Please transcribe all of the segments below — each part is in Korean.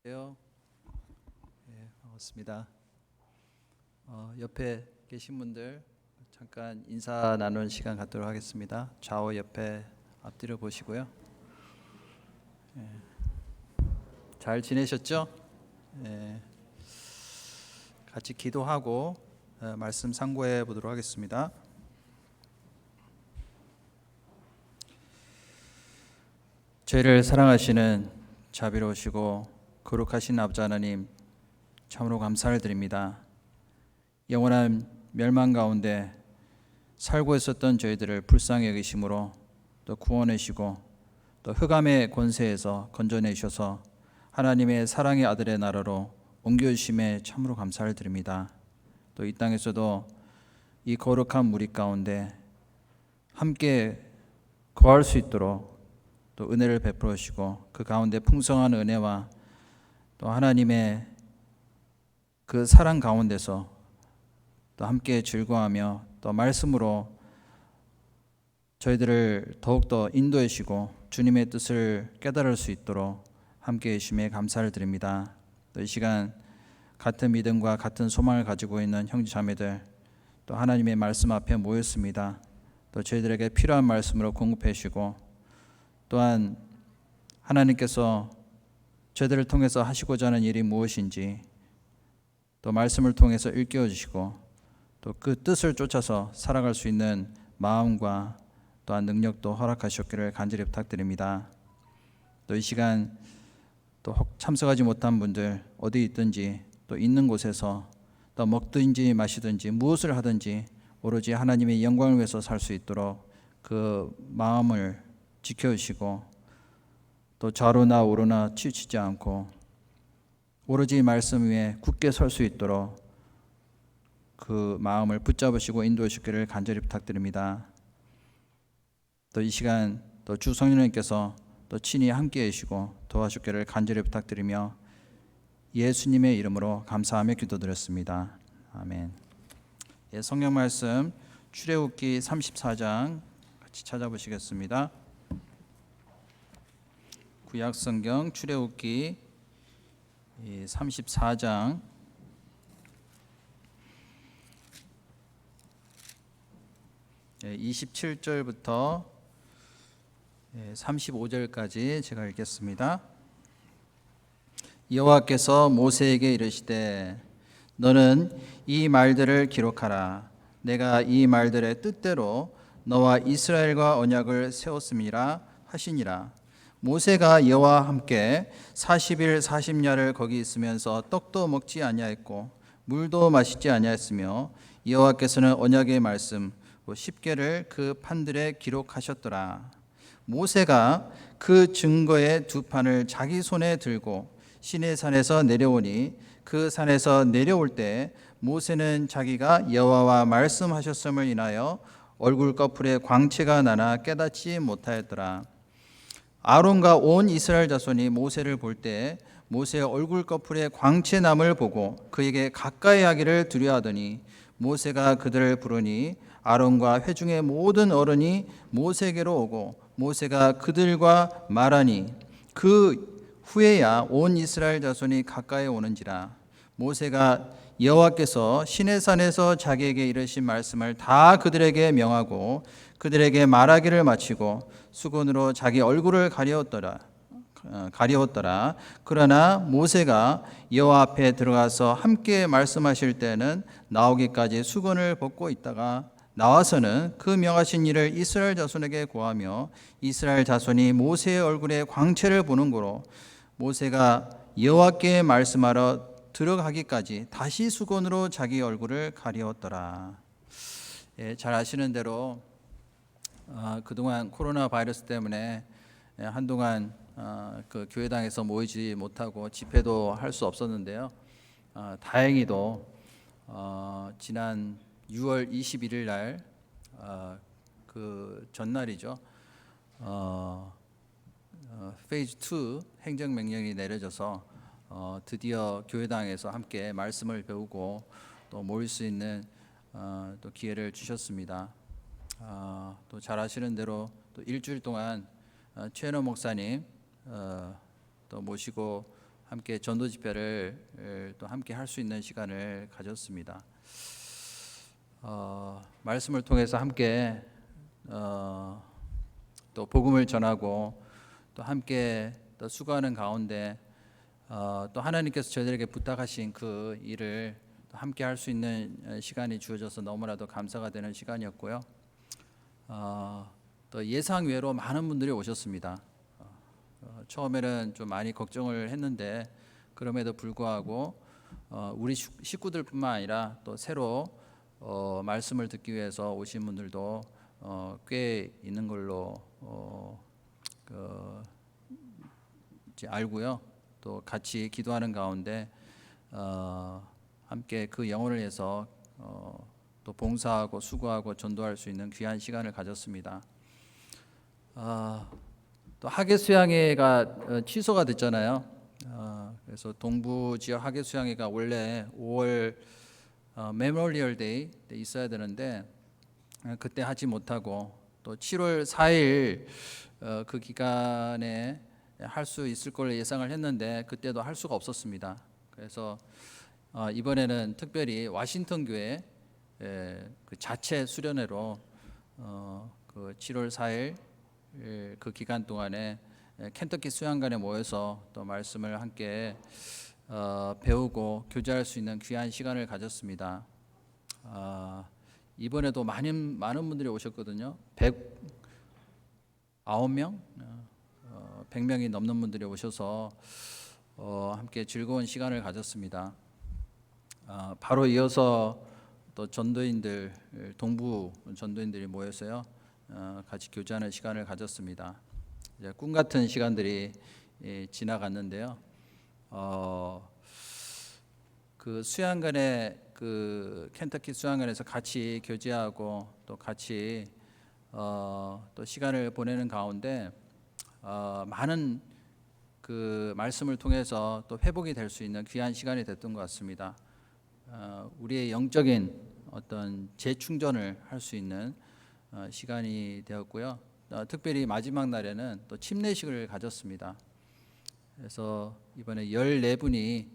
네, 반갑습니다. 옆에 계신 분들 잠깐 인사 나누는 시간 갖도록 하겠습니다. 좌우 옆에 앞뒤로 보시고요. 잘 지내셨죠? 같이 기도하고 말씀 상고해 보도록 하겠습니다. 저희를 사랑하시는 자비로우시고 거룩하신 아버지 하나님, 참으로 감사를 드립니다. 영원한 멸망 가운데 살고 있었던 저희들을 불쌍히 여기심으로 또 구원하시고 또 흑암의 권세에서 건져내셔서 하나님의 사랑의 아들의 나라로 옮겨주심에 참으로 감사를 드립니다. 또 이 땅에서도 이 거룩한 무리 가운데 함께 거할 수 있도록 또 은혜를 베풀어 주시고 그 가운데 풍성한 은혜와 또 하나님의 그 사랑 가운데서 또 함께 즐거워하며 또 말씀으로 저희들을 더욱더 인도해 주시고 주님의 뜻을 깨달을 수 있도록 함께 해주심에 감사를 드립니다. 또 이 시간 같은 믿음과 같은 소망을 가지고 있는 형제 자매들 또 하나님의 말씀 앞에 모였습니다. 또 저희들에게 필요한 말씀으로 공급해 주시고 또한 하나님께서 저희들을 통해서 하시고자 하는 일이 무엇인지 또 말씀을 통해서 일깨워 주시고 또 그 뜻을 쫓아서 살아갈 수 있는 마음과 또한 능력도 허락하셨기를 간절히 부탁드립니다. 또 이 시간 또 참석하지 못한 분들 어디 있든지 또 있는 곳에서 또 먹든지 마시든지 무엇을 하든지 오로지 하나님의 영광을 위해서 살 수 있도록 그 마음을 지켜주시고 또 좌로나 우로나 치우치지 않고 오로지 말씀 위에 굳게 설 수 있도록 그 마음을 붙잡으시고 인도해 주시기를 간절히 부탁드립니다. 또 이 시간 또 주 성령님께서 또 친히 함께해 주시고 도와주기를 간절히 부탁드리며 예수님의 이름으로 감사하며 기도드렸습니다. 아멘. 성경 말씀 출애굽기 34장 같이 찾아보시겠습니다. 구약성경 출애굽기 34장 27절부터 35절까지 제가 읽겠습니다. 여호와께서 모세에게 이르시되 너는 이 말들을 기록하라. 내가 이 말들의 뜻대로 너와 이스라엘과 언약을 세웠음이라 하시니라. 모세가 여호와와 함께 40일 40야를 거기 있으면서 떡도 먹지 아니하였고 물도 마시지 아니하였으며 여호와께서는 언약의 말씀 10개를 그 판들에 기록하셨더라. 모세가 그 증거의 두 판을 자기 손에 들고 시내산에서 내려오니 그 산에서 내려올 때 모세는 자기가 여호와와 말씀하셨음을 인하여 얼굴 꺼풀에 광채가 나나 깨닫지 못하였더라. 아론과 온 이스라엘 자손이 모세를 볼 때 모세의 얼굴 꺼풀에 광채남을 보고 그에게 가까이 하기를 두려워하더니 모세가 그들을 부르니 아론과 회중의 모든 어른이 모세에게로 오고 모세가 그들과 말하니 그 후에야 온 이스라엘 자손이 가까이 오는지라. 모세가 여호와께서 시내산에서 자기에게 이르신 말씀을 다 그들에게 명하고 그들에게 말하기를 마치고 수건으로 자기 얼굴을 가리웠더라. 그러나 모세가 여호와 앞에 들어가서 함께 말씀하실 때는 나오기까지 수건을 벗고 있다가 나와서는 그 명하신 일을 이스라엘 자손에게 고하며 이스라엘 자손이 모세의 얼굴에 광채를 보는 고로 모세가 여호와께 말씀하러 들어가기까지 다시 수건으로 자기 얼굴을 가리웠더라. 잘 아시는 대로 그동안 코로나 바이러스 때문에 한동안 그 교회당에서 모이지 못하고 집회도 할 수 없었는데요. 다행히도 지난 6월 21일 날 그 전날이죠. 페이즈 2 행정명령이 내려져서 드디어 교회당에서 함께 말씀을 배우고 또 모일 수 있는 또 기회를 주셨습니다. 또 잘 아시는 대로 또 일주일 동안 최현호 목사님 또 모시고 함께 전도 집회를 또 함께 할 수 있는 시간을 가졌습니다. 말씀을 통해서 함께 또 복음을 전하고 또 함께 또 수고하는 가운데 또 하나님께서 저희들에게 부탁하신 그 일을 또 함께 할 수 있는 시간이 주어져서 너무나도 감사가 되는 시간이었고요. 또 예상 외로 많은 분들이 오셨습니다. 처음에는 좀 많이 걱정을 했는데 그럼에도 불구하고 우리 식구들뿐만 아니라 또 새로 말씀을 듣기 위해서 오신 분들도 꽤 있는 걸로 이제 알고요. 또 같이 기도하는 가운데 함께 그 영혼을 위해서 또 봉사하고 수고하고 전도할 수 있는 귀한 시간을 가졌습니다. 또 하계 수양회가 취소가 됐잖아요. 그래서 동부 지역 하계 수양회가 원래 5월 메모리얼 데이 때 있어야 되는데 그때 하지 못하고 또 7월 4일 그 기간에 할 수 있을 걸 예상을 했는데 그때도 할 수가 없었습니다. 그래서 이번에는 특별히 워싱턴 교회 그 자체 수련회로 그 7월 4일 그 기간 동안에 켄터키 수양관에 모여서 또 말씀을 함께 배우고 교제할 수 있는 귀한 시간을 가졌습니다. 이번에도 많은 분들이 오셨거든요. 109명, 100명이 넘는 분들이 오셔서 함께 즐거운 시간을 가졌습니다. 바로 이어서 또 전도인들, 동부 전도인들이 모여서요 같이 교제하는 시간을 가졌습니다. 이제 꿈 같은 시간들이 지나갔는데요. 그 수양관에 그 켄터키 수양관에서 같이 교제하고 또 같이 또 시간을 보내는 가운데 많은 그 말씀을 통해서 또 회복이 될 수 있는 귀한 시간이 됐던 것 같습니다. 우리의 영적인 어떤 재충전을 할 수 있는 시간이 되었고요. 특별히 마지막 날에는 또 침례식을 가졌습니다. 그래서 이번에 14분이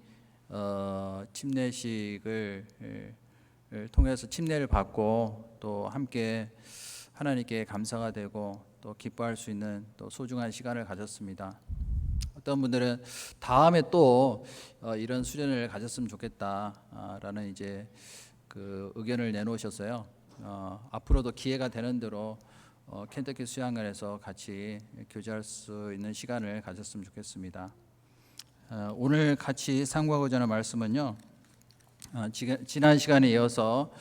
침례식을 통해서 침례를 받고 또 함께 하나님께 감사가 되고 또 기뻐할 수 있는 또 소중한 시간을 가졌습니다. 어떤 분들은 다음에 또 이런 수련을 가졌으면 좋겠다라는 이제 그 의견을 내놓으셨어요. 앞으로도 기회가 되는 대로 켄터키 수양관에서 같이 교제할 수 있는 시간을 가졌으면 좋겠습니다. 오늘 같이 상고하고자 하는 말씀은요. 지난 시간에 이어서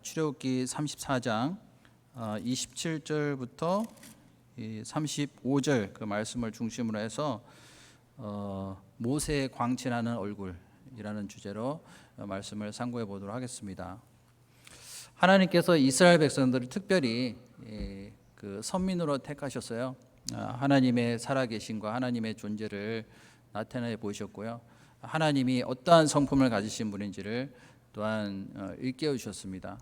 출애굽기 34장 27절부터 35절 그 말씀을 중심으로 해서 모세의 광채나는 얼굴이라는 주제로 말씀을 상고해 보도록 하겠습니다. 하나님께서 이스라엘 백성들을 특별히 그 선민으로 택하셨어요. 하나님의 살아계심과 하나님의 존재를 나타내 보이셨고요. 하나님이 어떠한 성품을 가지신 분인지를 또한 일깨워 주셨습니다.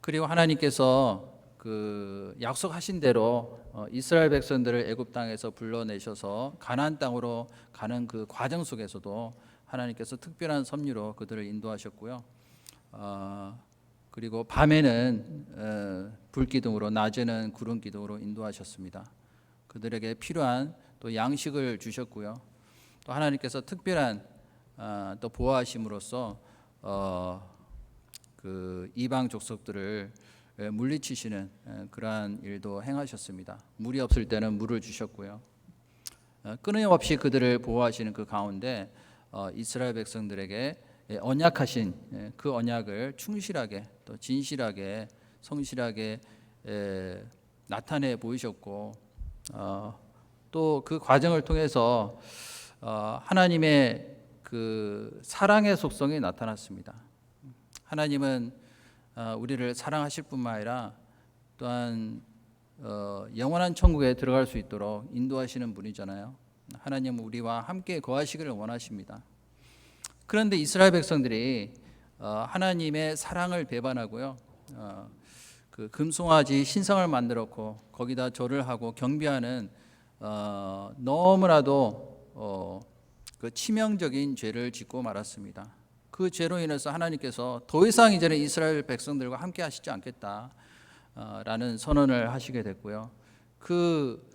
그리고 하나님께서 그 약속하신 대로 이스라엘 백성들을 애굽 땅에서 불러내셔서 가나안 땅으로 가는 그 과정 속에서도 하나님께서 특별한 섭리로 그들을 인도하셨고요. 그리고 밤에는 불기둥으로 낮에는 구름 기둥으로 인도하셨습니다. 그들에게 필요한 또 양식을 주셨고요. 또 하나님께서 특별한 또 보호하심으로써 그 이방 족속들을 물리치시는 그러한 일도 행하셨습니다. 물이 없을 때는 물을 주셨고요. 끊임없이 그들을 보호하시는 그 가운데 이스라엘 백성들에게 언약하신 그 언약을 충실하게 또 진실하게 성실하게 나타내 보이셨고 또 그 과정을 통해서 하나님의 그 사랑의 속성이 나타났습니다. 하나님은 우리를 사랑하실 뿐만 아니라 또한 영원한 천국에 들어갈 수 있도록 인도하시는 분이잖아요. 하나님은 우리와 함께 거하시기를 원하십니다. 그런데 이스라엘 백성들이 하나님의 사랑을 배반하고요. 그 금송아지 신상을 만들었고 거기다 절을 하고 경배하는 너무나도 그 치명적인 죄를 짓고 말았습니다. 그 죄로 인해서 하나님께서 더 이상 이제는 이스라엘 백성들과 함께 하시지 않겠다라는 선언을 하시게 됐고요. 그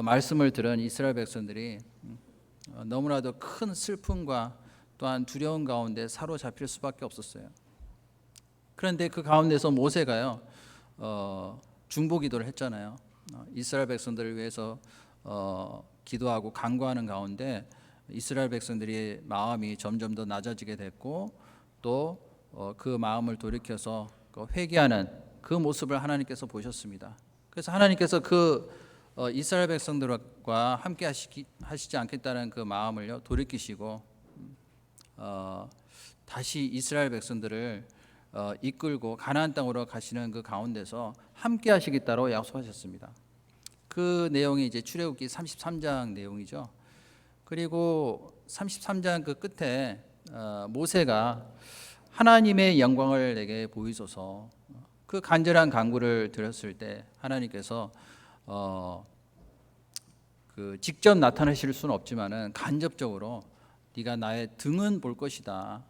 말씀을 들은 이스라엘 백성들이 너무나도 큰 슬픔과 또한 두려움 가운데 사로잡힐 수밖에 없었어요. 그런데 그 가운데서 모세가요 중보기도를 했잖아요. 이스라엘 백성들을 위해서 기도하고 간구하는 가운데 이스라엘 백성들의 마음이 점점 더 낮아지게 됐고 또 그 마음을 돌이켜서 회개하는 그 모습을 하나님께서 보셨습니다. 그래서 하나님께서 그 이스라엘 백성들과 함께 하시지 않겠다는 그 마음을요 돌이키시고 다시 이스라엘 백성들을 이끌고 가나안 땅으로 가시는 그 가운데서 함께 하시겠다고 약속하셨습니다. 그 내용이 이제 출애굽기 33장 내용이죠. 그리고 33장 그 끝에 모세가 하나님의 영광을 내게 보이소서 그 간절한 간구를 드렸을 때 하나님께서 그 직접 나타나실 수는 없지만은 간접적으로 네가 나의 등은 볼 것이다.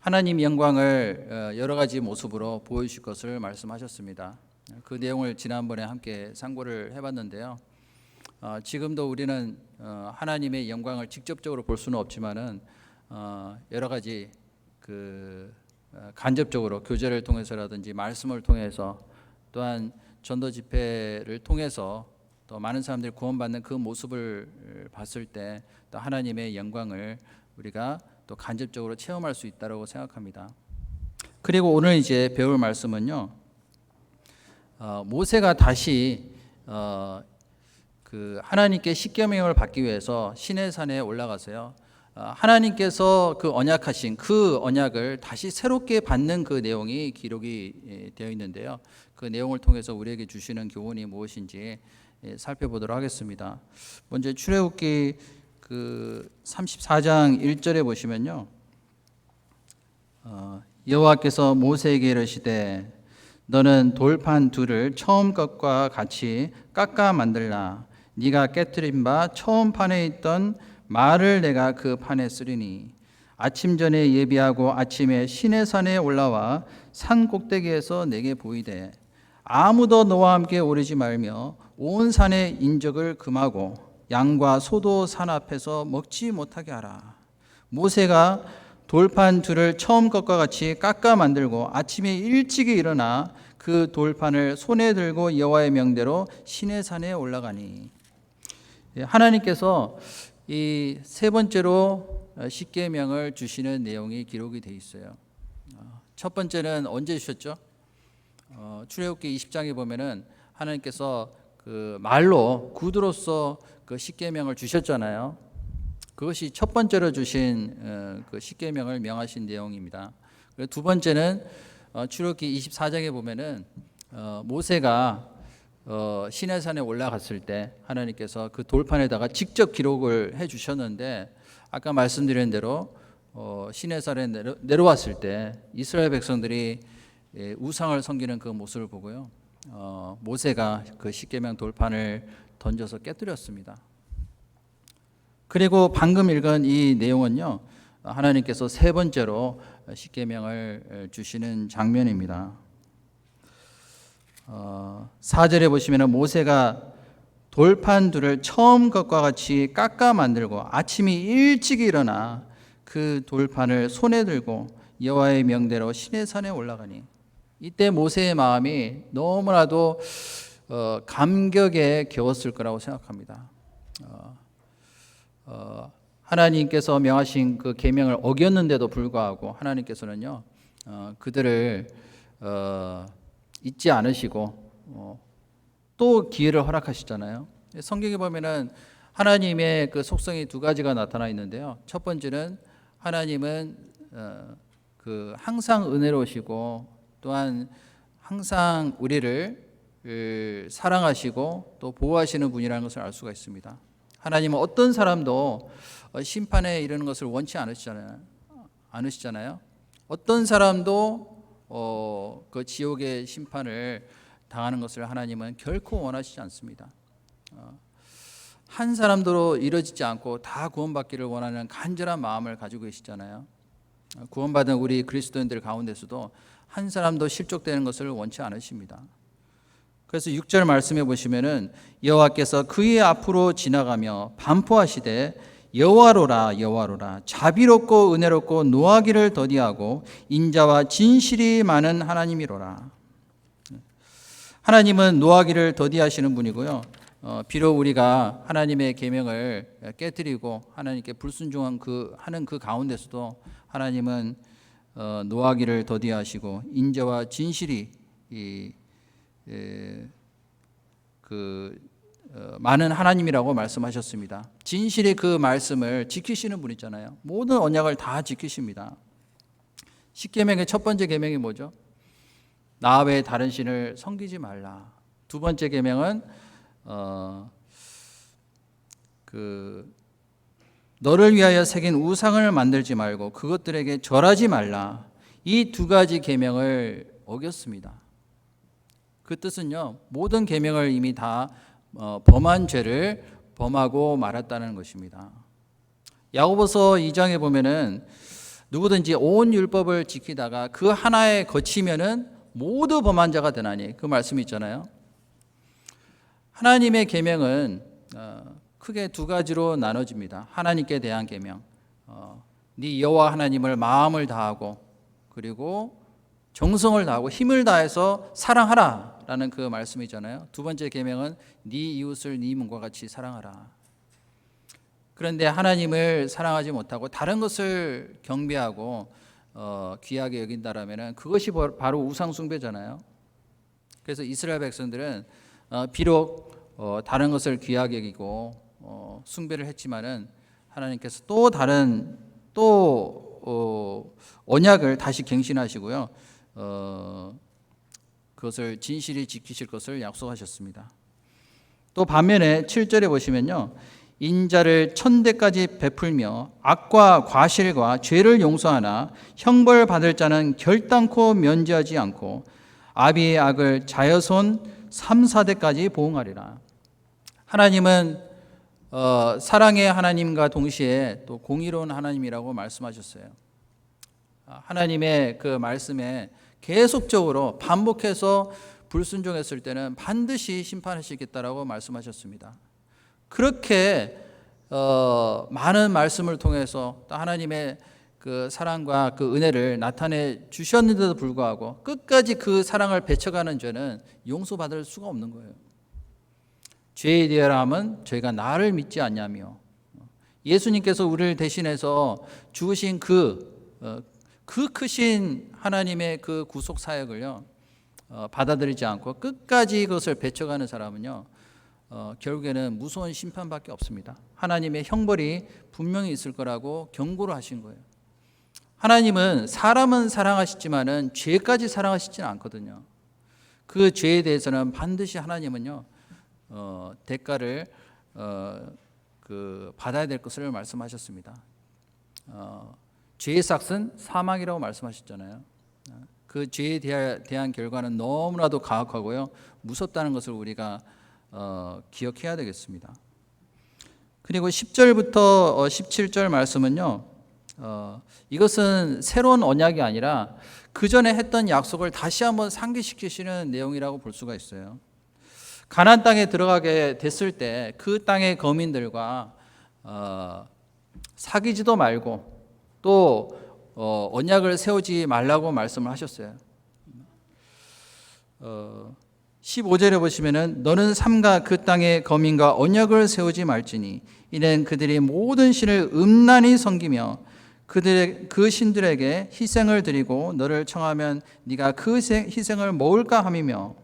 하나님 영광을 여러 가지 모습으로 보여주실 것을 말씀하셨습니다. 그 내용을 지난번에 함께 상고를 해봤는데요. 지금도 우리는 하나님의 영광을 직접적으로 볼 수는 없지만은 여러 가지 그 간접적으로 교제를 통해서라든지 말씀을 통해서 또한 전도 집회를 통해서 또 많은 사람들이 구원받는 그 모습을 봤을 때 또 하나님의 영광을 우리가 또 간접적으로 체험할 수 있다고 생각합니다. 그리고 오늘 이제 배울 말씀은요. 모세가 다시 그 하나님께 십계명을 받기 위해서 시내산에 올라가서요. 하나님께서 그 언약하신 그 언약을 다시 새롭게 받는 그 내용이 기록이 되어 있는데요. 그 내용을 통해서 우리에게 주시는 교훈이 무엇인지 살펴보도록 하겠습니다. 먼저 출애굽기 그 34장 1절에 보시면요. 여호와께서 모세에게 이르시되 너는 돌판 둘을 처음 것과 같이 깎아 만들라. 네가 깨뜨린 바 처음 판에 있던 말을 내가 그 판에 쓰리니 아침 전에 예비하고 아침에 시내산에 올라와 산 꼭대기에서 내게 보이되 아무도 너와 함께 오르지 말며 온 산의 인적을 금하고 양과 소도 산 앞에서 먹지 못하게 하라. 모세가 돌판 둘을 처음 것과 같이 깎아 만들고 아침에 일찍이 일어나 그 돌판을 손에 들고 여호와의 명대로 시내산에 올라가니 하나님께서 이 세 번째로 십계명을 주시는 내용이 기록이 돼 있어요. 첫 번째는 언제 주셨죠? 출애굽기 20장에 보면은 하나님께서 그 말로 구두로서 그 십계명을 주셨잖아요. 그것이 첫 번째로 주신 그 십계명을 명하신 내용입니다. 두 번째는 출애굽기 24장에 보면은 모세가 시내산에 올라갔을 때 하나님께서 그 돌판에다가 직접 기록을 해 주셨는데 아까 말씀드린 대로 시내산에 내려왔을 때 이스라엘 백성들이 우상을 섬기는 그 모습을 보고요. 모세가 그 십계명 돌판을 던져서 깨뜨렸습니다. 그리고 방금 읽은 이 내용은요. 하나님께서 세 번째로 십계명을 주시는 장면입니다. 4절에 보시면 모세가 돌판 둘을 처음 것과 같이 깎아 만들고 아침이 일찍 일어나 그 돌판을 손에 들고 여호와의 명대로 시내산에 올라가니 이때 모세의 마음이 너무나도 감격에 겨웠을 거라고 생각합니다. 하나님께서 명하신 그 계명을 어겼는데도 불구하고 하나님께서는요 그들을 잊지 않으시고 또 기회를 허락하시잖아요. 성경에 보면은 하나님의 그 속성이 두 가지가 나타나 있는데요. 첫 번째는 하나님은 그 항상 은혜로우시고 또한 항상 우리를 사랑하시고 또 보호하시는 분이라는 것을 알 수가 있습니다. 하나님은 어떤 사람도 심판에 이르는 것을 원치 않으시잖아요. 어떤 사람도 그 지옥의 심판을 당하는 것을 하나님은 결코 원하시지 않습니다. 한 사람도 이루어지지 않고 다 구원받기를 원하는 간절한 마음을 가지고 계시잖아요. 구원받은 우리 그리스도인들 가운데서도 한 사람도 실족되는 것을 원치 않으십니다. 그래서 6절 말씀해 보시면은 여호와께서 그의 앞으로 지나가며 반포하시되 여호와로라 여호와로라 자비롭고 은혜롭고 노하기를 더디하고 인자와 진실이 많은 하나님이로라. 하나님은 노하기를 더디하시는 분이고요. 비록 우리가 하나님의 계명을 깨뜨리고 하나님께 불순종한 하는 그 가운데서도 하나님은 노하기를 더디하시고 인자와 진실이 많은 하나님이라고 말씀하셨습니다. 진실의 그 말씀을 지키시는 분이잖아요. 모든 언약을 다 지키십니다. 십계명의 첫 번째 계명이 뭐죠? 나 외에 다른 신을 섬기지 말라. 두 번째 계명은 너를 위하여 새긴 우상을 만들지 말고 그것들에게 절하지 말라. 이 두 가지 계명을 어겼습니다. 그 뜻은요, 모든 계명을 이미 다 범한 죄를 범하고 말았다는 것입니다. 야고보서 2장에 보면은 누구든지 온 율법을 지키다가 그 하나에 거치면은 모두 범한 자가 되나니, 그 말씀이 있잖아요. 하나님의 계명은 크게 두 가지로 나눠집니다. 하나님께 대한 계명, 네 여호와 하나님을 마음을 다하고 그리고 정성을 다하고 힘을 다해서 사랑하라 라는 그 말씀이잖아요. 두 번째 계명은 네 이웃을 네 몸과 같이 사랑하라. 그런데 하나님을 사랑하지 못하고 다른 것을 경배하고 귀하게 여긴다라면 그것이 바로 우상 숭배잖아요. 그래서 이스라엘 백성들은 비록 다른 것을 귀하게 여기고 숭배를 했지만은 하나님께서 또 다른 언약을 다시 갱신하시고요. 그것을 진실히 지키실 것을 약속하셨습니다. 또 반면에 7절에 보시면요, 인자를 천대까지 베풀며 악과 과실과 죄를 용서하나 형벌 받을 자는 결단코 면제하지 않고 아비의 악을 자여손 3, 4대까지 보응하리라. 하나님은 사랑의 하나님과 동시에 또 공의로운 하나님이라고 말씀하셨어요. 하나님의 그 말씀에 계속적으로 반복해서 불순종했을 때는 반드시 심판하시겠다라고 말씀하셨습니다. 그렇게 많은 말씀을 통해서 또 하나님의 그 사랑과 그 은혜를 나타내 주셨는데도 불구하고 끝까지 그 사랑을 배척하는 죄는 용서받을 수가 없는 거예요. 죄에 대함은 저희가 나를 믿지 않냐며, 예수님께서 우리를 대신해서 죽으신 그 크신 하나님의 그 구속 사역을요 받아들이지 않고 끝까지 그것을 배척하는 사람은요 결국에는 무서운 심판밖에 없습니다. 하나님의 형벌이 분명히 있을 거라고 경고를 하신 거예요. 하나님은 사람은 사랑하시지만은 죄까지 사랑하시지는 않거든요. 그 죄에 대해서는 반드시 하나님은요 대가를 받아야 될 것을 말씀하셨습니다. 죄의 삭은 사망이라고 말씀하셨잖아요. 그 죄에 대한 결과는 너무나도 가혹하고요 무섭다는 것을 우리가 기억해야 되겠습니다. 그리고 10절부터 17절 말씀은요 이것은 새로운 언약이 아니라 그 전에 했던 약속을 다시 한번 상기시키시는 내용이라고 볼 수가 있어요. 가나안 땅에 들어가게 됐을 때 그 땅의 거민들과 사귀지도 말고 또 언약을 세우지 말라고 말씀을 하셨어요. 15절에 보시면은 너는 삼가 그 땅의 거민과 언약을 세우지 말지니 이는 그들이 모든 신을 음란히 섬기며 그 신들에게 희생을 드리고 너를 청하면 네가 그 희생을 먹을까 함이며,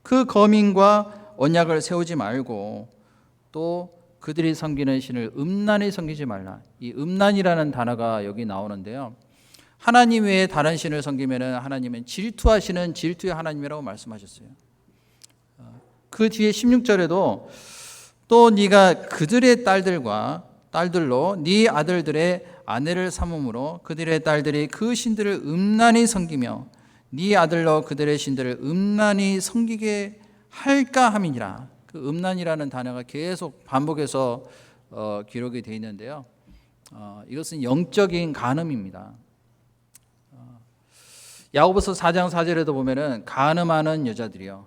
그 거민과 언약을 세우지 말고 또 그들이 섬기는 신을 음란히 섬기지 말라. 이 음란이라는 단어가 여기 나오는데요, 하나님 외에 다른 신을 섬기면 하나님은 질투하시는 질투의 하나님이라고 말씀하셨어요. 그 뒤에 16절에도 또 네가 그들의 딸들로 네 아들들의 아내를 삼음으로 그들의 딸들이 그 신들을 음란히 섬기며 네 아들로 그들의 신들을 음란히 섬기게 할까 함이니라. 그 음란이라는 단어가 계속 반복해서 기록이 되어 있는데요. 이것은 영적인 간음입니다. 야고보서 4장 4절에도 보면은 간음하는 여자들이요,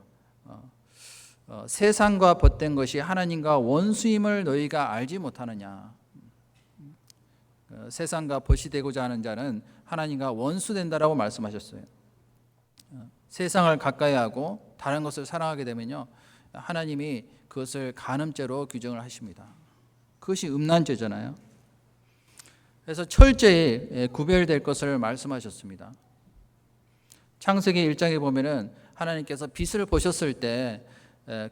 세상과 벗된 것이 하나님과 원수임을 너희가 알지 못하느냐. 세상과 벗이 되고자 하는 자는 하나님과 원수된다라고 말씀하셨어요. 세상을 가까이 하고 다른 것을 사랑하게 되면요, 하나님이 그것을 간음죄로 규정을 하십니다. 그것이 음란죄잖아요. 그래서 철저히 구별될 것을 말씀하셨습니다. 창세기 1장에 보면은 하나님께서 빛을 보셨을 때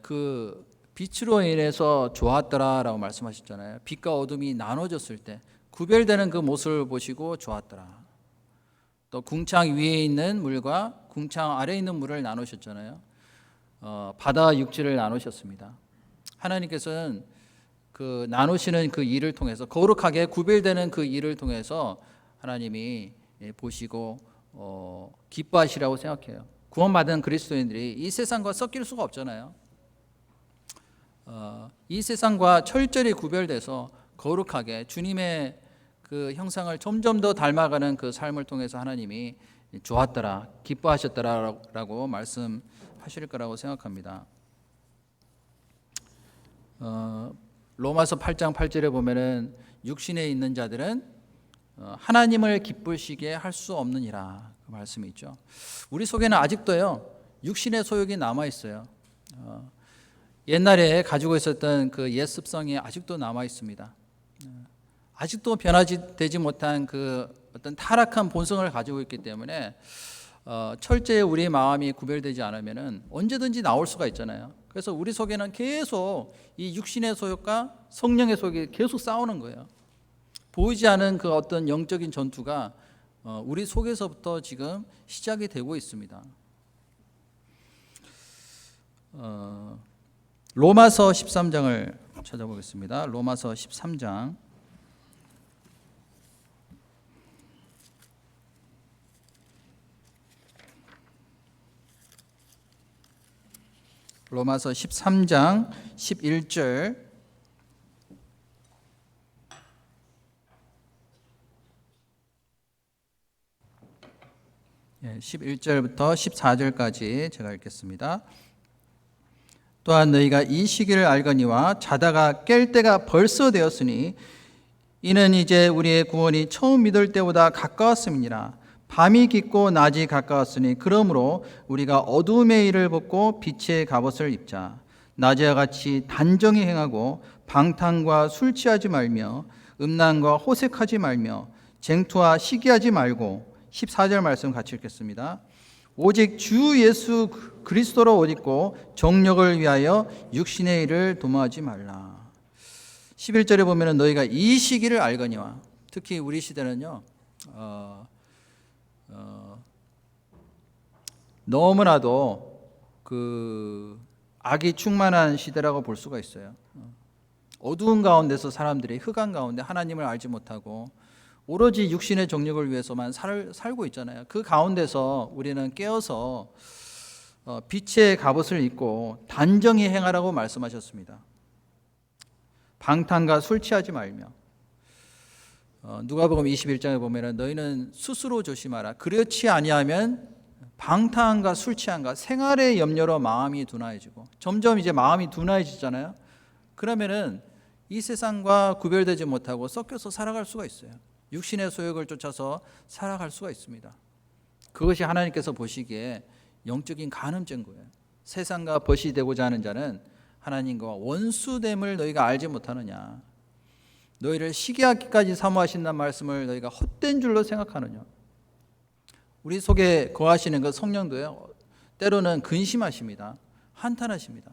그 빛으로 인해서 좋았더라라고 말씀하셨잖아요. 빛과 어둠이 나눠졌을 때 구별되는 그 모습을 보시고 좋았더라. 또 궁창 위에 있는 물과 궁창 아래에 있는 물을 나누셨잖아요. 바다와 육지를 나누셨습니다. 하나님께서는 그 나누시는 그 일을 통해서, 거룩하게 구별되는 그 일을 통해서 하나님이 보시고 기뻐하시라고 생각해요. 구원받은 그리스도인들이 이 세상과 섞일 수가 없잖아요. 이 세상과 철저히 구별돼서 거룩하게 주님의 그 형상을 점점 더 닮아가는 그 삶을 통해서 하나님이 좋았더라, 기뻐하셨더라라고 말씀하실 거라고 생각합니다. 로마서 8장 8절에 보면은 육신에 있는 자들은 하나님을 기쁘시게 할 수 없느니라, 그 말씀이 있죠. 우리 속에는 아직도요, 육신의 소욕이 남아 있어요. 옛날에 가지고 있었던 그 옛 습성이 아직도 남아 있습니다. 아직도 변화되지 못한 그 어떤 타락한 본성을 가지고 있기 때문에 철저히 우리 마음이 구별되지 않으면은 언제든지 나올 수가 있잖아요. 그래서 우리 속에는 계속 이 육신의 소욕과 성령의 소욕이 계속 싸우는 거예요. 보이지 않은 그 어떤 영적인 전투가 우리 속에서부터 지금 시작이 되고 있습니다. 로마서 13장을 찾아보겠습니다. 로마서 13장. 로마서 13장 11절. 11절부터 14절까지 제가 읽겠습니다. 또한 너희가 이 시기를 알거니와 자다가 깰 때가 벌써 되었으니 이는 이제 우리의 구원이 처음 믿을 때보다 가까웠음이니라. 밤이 깊고 낮이 가까웠으니 그러므로 우리가 어두움의 일을 벗고 빛의 갑옷을 입자. 낮에와 같이 단정히 행하고 방탕과 술 취하지 말며 음란과 호색하지 말며 쟁투와 시기하지 말고. 14절 말씀 같이 읽겠습니다. 오직 주 예수 그리스도로 옷 입고 정력을 위하여 육신의 일을 도모하지 말라. 11절에 보면 너희가 이 시기를 알거니와, 특히 우리 시대는요, 너무나도 그 악이 충만한 시대라고 볼 수가 있어요. 어두운 가운데서 사람들이, 흑암 가운데 하나님을 알지 못하고 오로지 육신의 정력을 위해서만 살고 있잖아요. 그 가운데서 우리는 깨어서 빛의 갑옷을 입고 단정히 행하라고 말씀하셨습니다. 방탕과 술 취하지 말며. 누가복음 21장에 보면 너희는 스스로 조심하라. 그렇지 아니하면 방탕과 술 취함과 생활의 염려로 마음이 둔하여지고. 점점 이제 마음이 둔하여지잖아요. 그러면은 이 세상과 구별되지 못하고 섞여서 살아갈 수가 있어요. 육신의 소욕을 쫓아서 살아갈 수가 있습니다. 그것이 하나님께서 보시기에 영적인 간음죄인 거예요. 세상과 벗이 되고자 하는 자는 하나님과 원수됨을 너희가 알지 못하느냐. 너희를 시기하기까지 사모하신다는 말씀을 너희가 헛된 줄로 생각하느냐. 우리 속에 거하시는 그 성령도요, 때로는 근심하십니다. 한탄하십니다.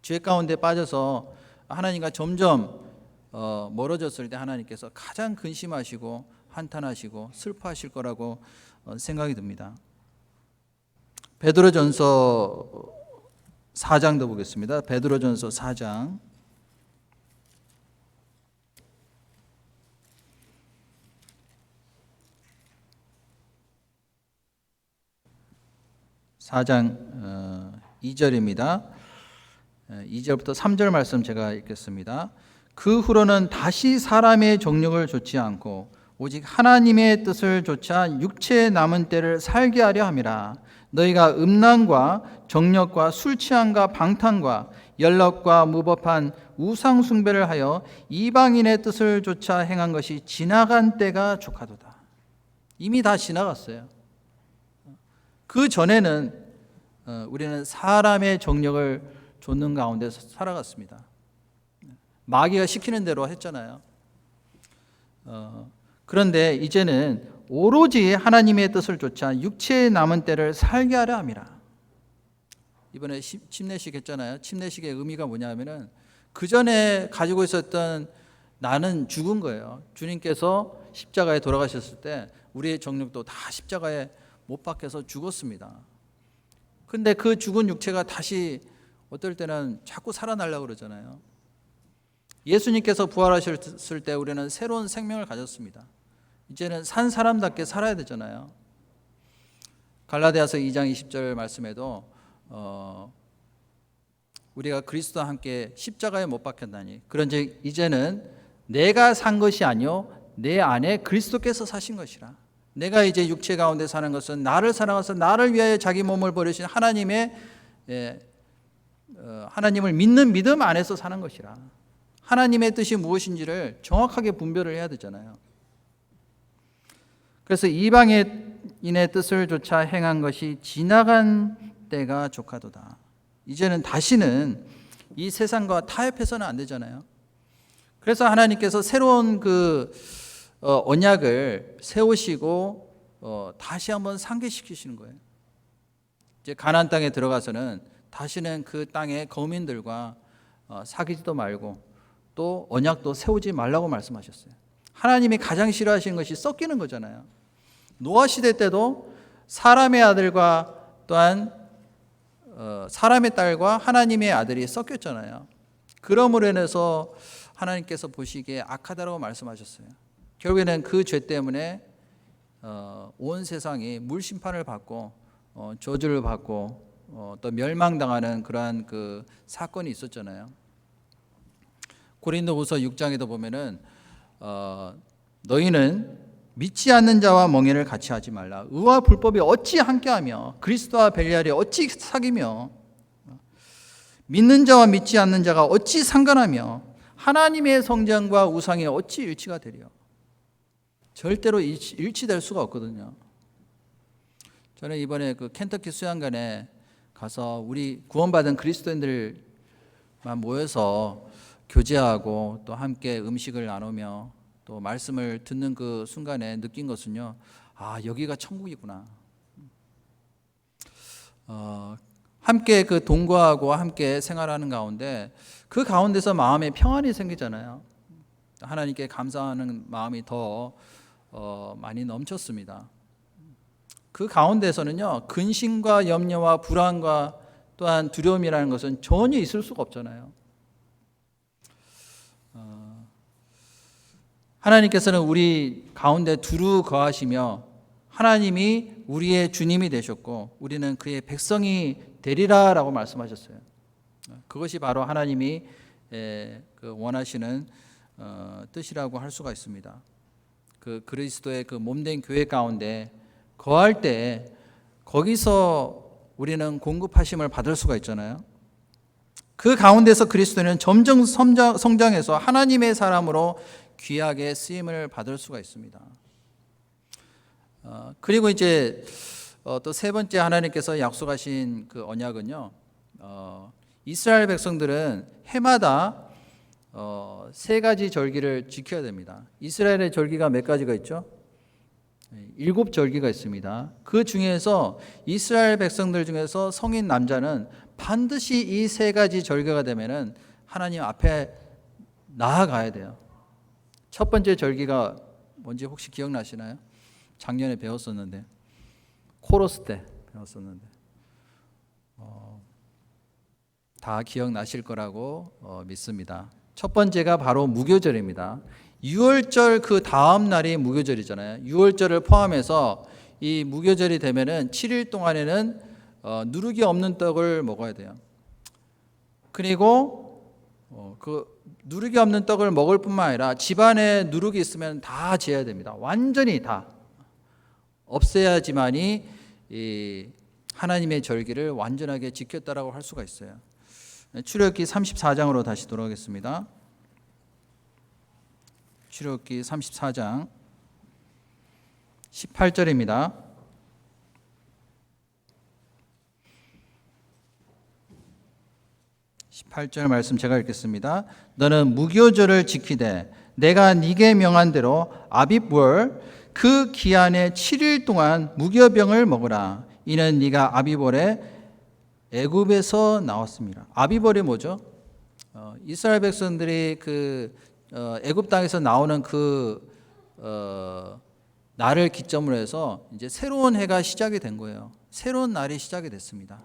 죄 가운데 빠져서 하나님과 점점 멀어졌을 때 하나님께서 가장 근심하시고 한탄하시고 슬퍼하실 거라고 생각이 듭니다. 베드로전서 4장도 보겠습니다. 베드로전서 4장 4장 2절입니다. 2절부터 3절 말씀 제가 읽겠습니다. 그 후로는 다시 사람의 정욕을 좇지 않고 오직 하나님의 뜻을 좇아 육체에 남은 때를 살게 하려 함이라. 너희가 음란과 정욕과 술 취함과 방탕과 연락과 무법한 우상 숭배를 하여 이방인의 뜻을 좇아 행한 것이 지나간 때가 족하도다. 이미 다 지나갔어요. 그 전에는 우리는 사람의 정욕을 좇는 가운데서 살아갔습니다. 마귀가 시키는 대로 했잖아요. 그런데 이제는 오로지 하나님의 뜻을 좇아 육체에 남은 때를 살게 하려 함이라. 이번에 침례식 했잖아요. 침례식의 의미가 뭐냐면은 그 전에 가지고 있었던 나는 죽은 거예요. 주님께서 십자가에 돌아가셨을 때 우리의 정욕도 다 십자가에 못 박혀서 죽었습니다. 근데 그 죽은 육체가 다시 어떨 때는 자꾸 살아나려고 그러잖아요. 예수님께서 부활하셨을 때 우리는 새로운 생명을 가졌습니다. 이제는 산 사람답게 살아야 되잖아요. 갈라디아서 2장 20절 말씀에도 우리가 그리스도와 함께 십자가에 못 박혔나니 그런즉 이제는 내가 산 것이 아니요 내 안에 그리스도께서 사신 것이라. 내가 이제 육체 가운데 사는 것은 나를 사랑하사 나를 위하여 자기 몸을 버리신 하나님을 믿는 믿음 안에서 사는 것이라. 하나님의 뜻이 무엇인지를 정확하게 분별을 해야 되잖아요. 그래서 이방인의 뜻을 좇아 행한 것이 지나간 때가 족하도다. 이제는 다시는 이 세상과 타협해서는 안 되잖아요. 그래서 하나님께서 새로운 언약을 세우시고 다시 한번 상기시키시는 거예요. 이제 가나안 땅에 들어가서는 다시는 그 땅의 거민들과 사귀지도 말고 또 언약도 세우지 말라고 말씀하셨어요. 하나님이 가장 싫어하시는 것이 섞이는 거잖아요. 노아 시대 때도 사람의 아들과 또한 사람의 딸과 하나님의 아들이 섞였잖아요. 그러므로 인해서 하나님께서 보시기에 악하다라고 말씀하셨어요. 결국에는 그 죄 때문에 온 세상이 물 심판을 받고 저주를 받고 또 멸망당하는 그러한 그 사건이 있었잖아요. 고린도후서 6장에도 보면은 너희는 믿지 않는 자와 멍에를 같이 하지 말라. 의와 불법이 어찌 함께하며 그리스도와 벨리알이 어찌 사귀며 믿는 자와 믿지 않는 자가 어찌 상관하며 하나님의 성전과 우상이 어찌 일치가 되리요. 절대로 일치될 수가 없거든요. 저는 이번에 그 켄터키 수양관에 가서 우리 구원받은 그리스도인들만 모여서 교제하고 또 함께 음식을 나누며 또 말씀을 듣는 그 순간에 느낀 것은요, 여기가 천국이구나. 함께 그 동거하고 함께 생활하는 가운데 그 가운데서 마음에 평안이 생기잖아요. 하나님께 감사하는 마음이 더 많이 넘쳤습니다. 그 가운데서는요, 근심과 염려와 불안과 또한 두려움이라는 것은 전혀 있을 수가 없잖아요. 하나님께서는 우리 가운데 두루 거하시며 하나님이 우리의 주님이 되셨고 우리는 그의 백성이 되리라라고 말씀하셨어요. 그것이 바로 하나님이 원하시는 뜻이라고 할 수가 있습니다. 그 그리스도의 그 몸된 교회 가운데 거할 때 거기서 우리는 공급하심을 받을 수가 있잖아요. 그 가운데서 그리스도는 점점 성장해서 하나님의 사람으로 귀하게 쓰임을 받을 수가 있습니다. 그리고 이제 또 세 번째 하나님께서 약속하신 그 언약은요, 이스라엘 백성들은 해마다 세 가지 절기를 지켜야 됩니다. 이스라엘의 절기가 몇 가지가 있죠? 7절기가 있습니다. 그 중에서 이스라엘 백성들 중에서 성인 남자는 반드시 이 세 가지 절기가 되면은 하나님 앞에 나아가야 돼요. 첫 번째 절기가 뭔지 혹시 기억나시나요? 작년에 배웠었는데, 코러스 때 배웠었는데 다 기억나실 거라고 믿습니다. 첫 번째가 바로 무교절입니다. 6월절 그 다음 날이 무교절이잖아요. 6월절을 포함해서 이 무교절이 되면은 7일 동안에는 누룩이 없는 떡을 먹어야 돼요. 그리고 그 누룩이 없는 떡을 먹을 뿐만 아니라 집안에 누룩이 있으면 다 제해야 됩니다. 완전히 다 없애야지만이 이 하나님의 절기를 완전하게 지켰다라고 할 수가 있어요. 출애굽기 34장으로 다시 돌아가겠습니다. 출애굽기 34장 18절입니다. 18절 말씀 제가 읽겠습니다. 너는 무교절을 지키되 내가 네게 명한 대로 아빕월 그 기한의 7일 동안 무교병을 먹으라. 이는 네가 아비벌에 애굽에서 나왔습니다. 아비벌이 뭐죠? 이스라엘 백성들이 그 애굽 땅에서 나오는 그 날을 기점으로 해서 이제 새로운 해가 시작이 된 거예요. 새로운 날이 시작이 됐습니다.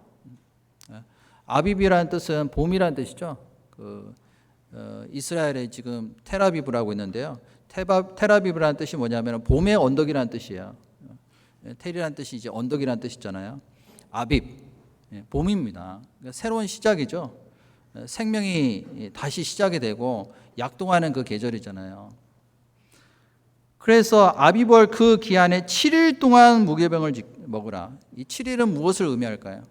아비비라는 뜻은 봄이라는 뜻이죠. 이스라엘에 지금 텔아비브라고 있는데요. 텔아비브라는 뜻이 뭐냐면 봄의 언덕이라는 뜻이에요. 텔이라는 뜻이 이제 언덕이라는 뜻이잖아요. 아빕, 봄입니다. 그러니까 새로운 시작이죠. 생명이 다시 시작이 되고 약동하는 그 계절이잖아요. 그래서 아비벌 그 기한에 7일 동안 무교병을 먹으라. 이 7일은 무엇을 의미할까요?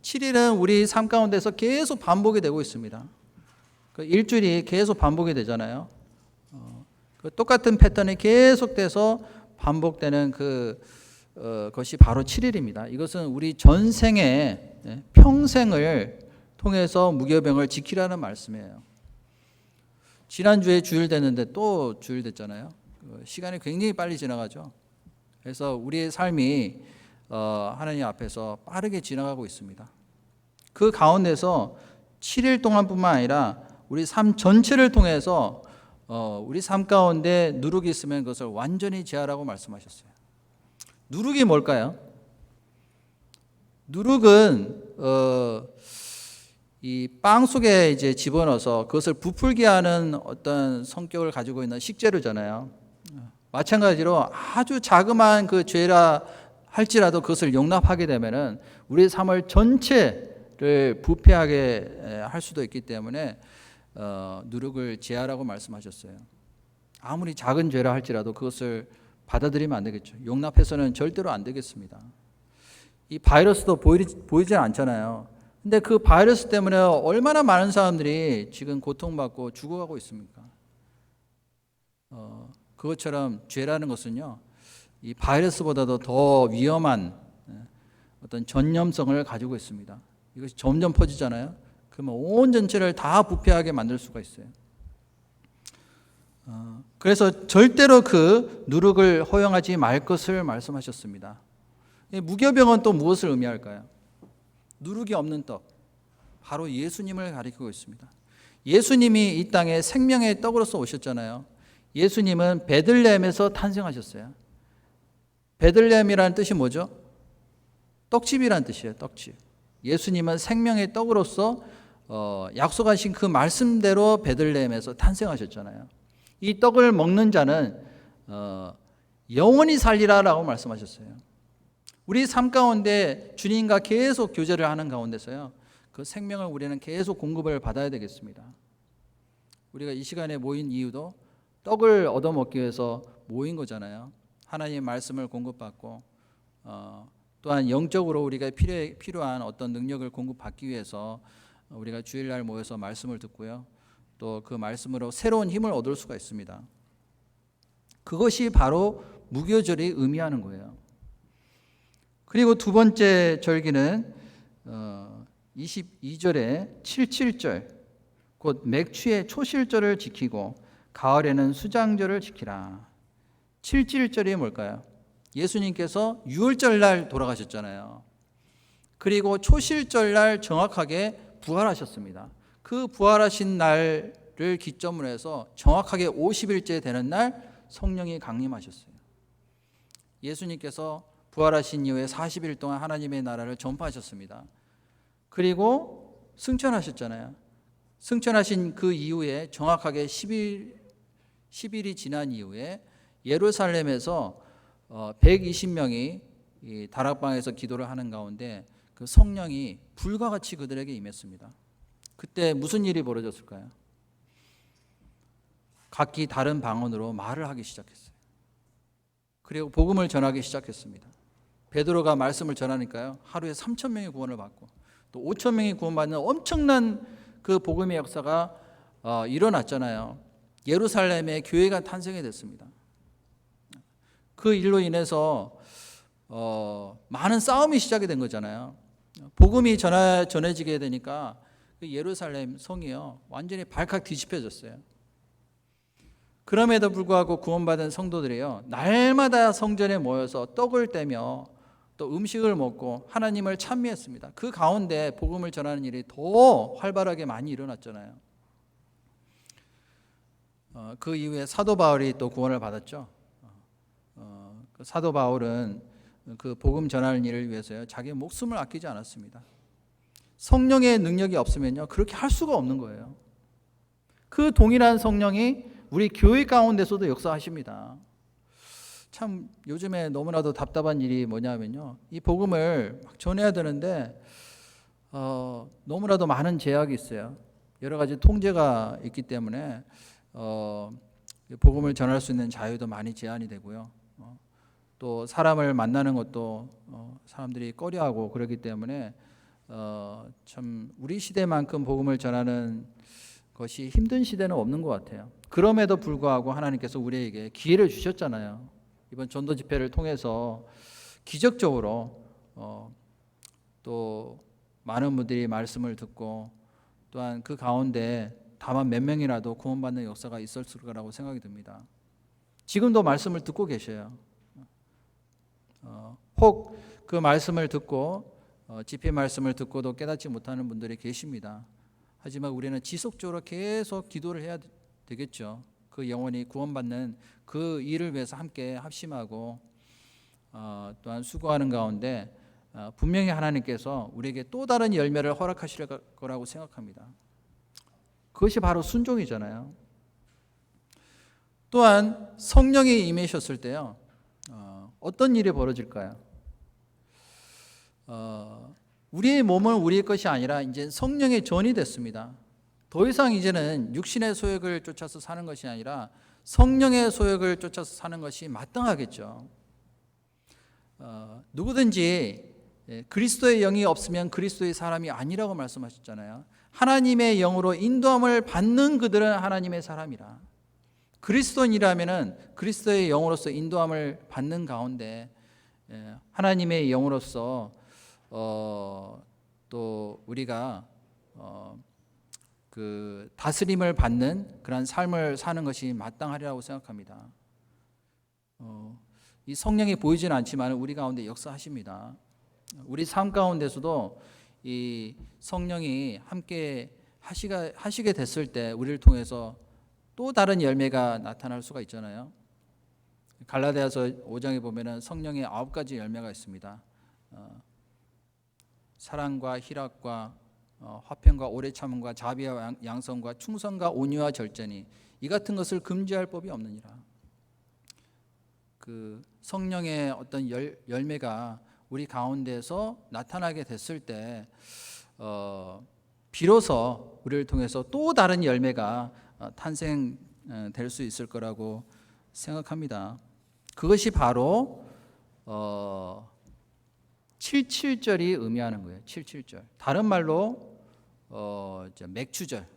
7일은 우리 삶 가운데서 계속 반복이 되고 있습니다. 그 일주일이 계속 반복이 되잖아요. 그 똑같은 패턴이 계속돼서 반복되는 것이 바로 7일입니다. 이것은 우리 전생의 평생을 통해서 무교병을 지키라는 말씀이에요. 지난주에 주일 됐는데 또 주일 됐잖아요. 시간이 굉장히 빨리 지나가죠. 그래서 우리의 삶이 하나님 앞에서 빠르게 지나가고 있습니다. 그 가운데서 7일 동안뿐만 아니라 우리 삶 전체를 통해서 우리 삶 가운데 누룩이 있으면 그것을 완전히 제하라고 말씀하셨어요. 누룩이 뭘까요? 누룩은 이 빵 속에 이제 집어넣어서 그것을 부풀게 하는 어떤 성격을 가지고 있는 식재료잖아요. 마찬가지로 아주 자그마한 그 죄라 할지라도 그것을 용납하게 되면은 우리의 삶을 전체를 부패하게 할 수도 있기 때문에 누룩을 제하라고 말씀하셨어요. 아무리 작은 죄라 할지라도 그것을 받아들이면 안 되겠죠. 용납해서는 절대로 안 되겠습니다. 이 바이러스도 보이지 않잖아요. 근데 그 바이러스 때문에 얼마나 많은 사람들이 지금 고통받고 죽어가고 있습니까? 그것처럼 죄라는 것은요, 이 바이러스보다도 더 위험한 어떤 전염성을 가지고 있습니다. 이것이 점점 퍼지잖아요. 그러면 온 전체를 다 부패하게 만들 수가 있어요. 그래서 절대로 그 누룩을 허용하지 말 것을 말씀하셨습니다. 무교병은 또 무엇을 의미할까요? 누룩이 없는 떡, 바로 예수님을 가리키고 있습니다. 예수님이 이 땅에 생명의 떡으로서 오셨잖아요. 예수님은 베들레헴에서 탄생하셨어요. 베들레헴이라는 뜻이 뭐죠? 떡집이라는 뜻이에요. 떡집. 예수님은 생명의 떡으로서 약속하신 그 말씀대로 베들레헴에서 탄생하셨잖아요. 이 떡을 먹는 자는 영원히 살리라라고 말씀하셨어요. 우리 삶 가운데 주님과 계속 교제를 하는 가운데서요, 그 생명을 우리는 계속 공급을 받아야 되겠습니다. 우리가 이 시간에 모인 이유도 떡을 얻어먹기 위해서 모인 거잖아요. 하나님의 말씀을 공급받고 또한 영적으로 우리가 필요한 어떤 능력을 공급받기 위해서 우리가 주일날 모여서 말씀을 듣고요, 또 그 말씀으로 새로운 힘을 얻을 수가 있습니다. 그것이 바로 무교절이 의미하는 거예요. 그리고 두 번째 절기는 22절에 77절, 곧 맥추의 초실절을 지키고 가을에는 수장절을 지키라. 77절이 뭘까요? 예수님께서 유월절 날 돌아가셨잖아요. 그리고 초실절 날 정확하게 부활하셨습니다. 그 부활하신 날을 기점으로 해서 정확하게 50일째 되는 날 성령이 강림하셨어요. 예수님께서 부활하신 이후에 40일 동안 하나님의 나라를 전파하셨습니다. 그리고 승천하셨잖아요. 승천하신 그 이후에 정확하게 10일이 지난 이후에 예루살렘에서 120명이 이 다락방에서 기도를 하는 가운데 그 성령이 불과 같이 그들에게 임했습니다. 그때 무슨 일이 벌어졌을까요? 각기 다른 방언으로 말을 하기 시작했어요. 그리고 복음을 전하기 시작했습니다. 베드로가 말씀을 전하니까요, 하루에 3,000명이 구원을 받고 또 5,000명이 구원받는 엄청난 그 복음의 역사가 일어났잖아요. 예루살렘에 교회가 탄생이 됐습니다. 그 일로 인해서 많은 싸움이 시작이 된 거잖아요. 복음이 전해지게 되니까 그 예루살렘 성이요, 완전히 발칵 뒤집혀졌어요. 그럼에도 불구하고 구원받은 성도들이요, 날마다 성전에 모여서 떡을 떼며 또 음식을 먹고 하나님을 찬미했습니다. 그 가운데 복음을 전하는 일이 더 활발하게 많이 일어났잖아요. 그 이후에 사도 바울이 또 구원을 받았죠. 그 사도 바울은 그 복음 전하는 일을 위해서요, 자기 목숨을 아끼지 않았습니다. 성령의 능력이 없으면요, 그렇게 할 수가 없는 거예요. 그 동일한 성령이 우리 교회 가운데서도 역사하십니다. 참 요즘에 너무나도 답답한 일이 뭐냐면요, 이 복음을 막 전해야 되는데 너무나도 많은 제약이 있어요. 여러 가지 통제가 있기 때문에 복음을 전할 수 있는 자유도 많이 제한이 되고요. 또 사람을 만나는 것도 사람들이 꺼려하고 그렇기 때문에 참 우리 시대만큼 복음을 전하는 것이 힘든 시대는 없는 것 같아요. 그럼에도 불구하고 하나님께서 우리에게 기회를 주셨잖아요. 이번 전도 집회를 통해서 기적적으로 또 많은 분들이 말씀을 듣고 또한 그 가운데 다만 몇 명이라도 구원받는 역사가 있었을 거라고 생각이 듭니다. 지금도 말씀을 듣고 계셔요. 혹 그 말씀을 듣고 집회 말씀을 듣고도 깨닫지 못하는 분들이 계십니다. 하지만 우리는 지속적으로 계속 기도를 해야 되겠죠. 그 영혼이 구원받는 그 일을 위해서 함께 합심하고 또한 수고하는 가운데 분명히 하나님께서 우리에게 또 다른 열매를 허락하실 거라고 생각합니다. 그것이 바로 순종이잖아요. 또한 성령이 임하셨을 때요, 어떤 일이 벌어질까요? 우리의 몸은 우리의 것이 아니라 이제 성령의 전이 됐습니다. 더 이상 이제는 육신의 소욕을 쫓아서 사는 것이 아니라 성령의 소욕을 쫓아서 사는 것이 마땅하겠죠. 누구든지 그리스도의 영이 없으면 그리스도의 사람이 아니라고 말씀하셨잖아요. 하나님의 영으로 인도함을 받는 그들은 하나님의 사람이라. 그리스도인이라면은 그리스도의 영으로서 인도함을 받는 가운데 하나님의 영으로서 또 우리가 그 다스림을 받는 그런 삶을 사는 것이 마땅하리라고 생각합니다. 이 성령이 보이지는 않지만 우리 가운데 역사하십니다. 우리 삶 가운데서도 이 성령이 함께 하시게 됐을 때 우리를 통해서 또 다른 열매가 나타날 수가 있잖아요. 갈라디아서 5장에 보면은 성령의 9가지 열매가 있습니다. 사랑과 희락과 화평과 오래 참음과 자비와 양성과 충성과 온유와 절제니 이 같은 것을 금지할 법이 없느니라. 그 성령의 어떤 열매가 우리 가운데서 나타나게 됐을 때 비로소 우리를 통해서 또 다른 열매가 탄생될 수 있을 거라고 생각합니다. 그것이 바로 77절이 의미하는 거예요. 77절. 다른 말로 맥추절.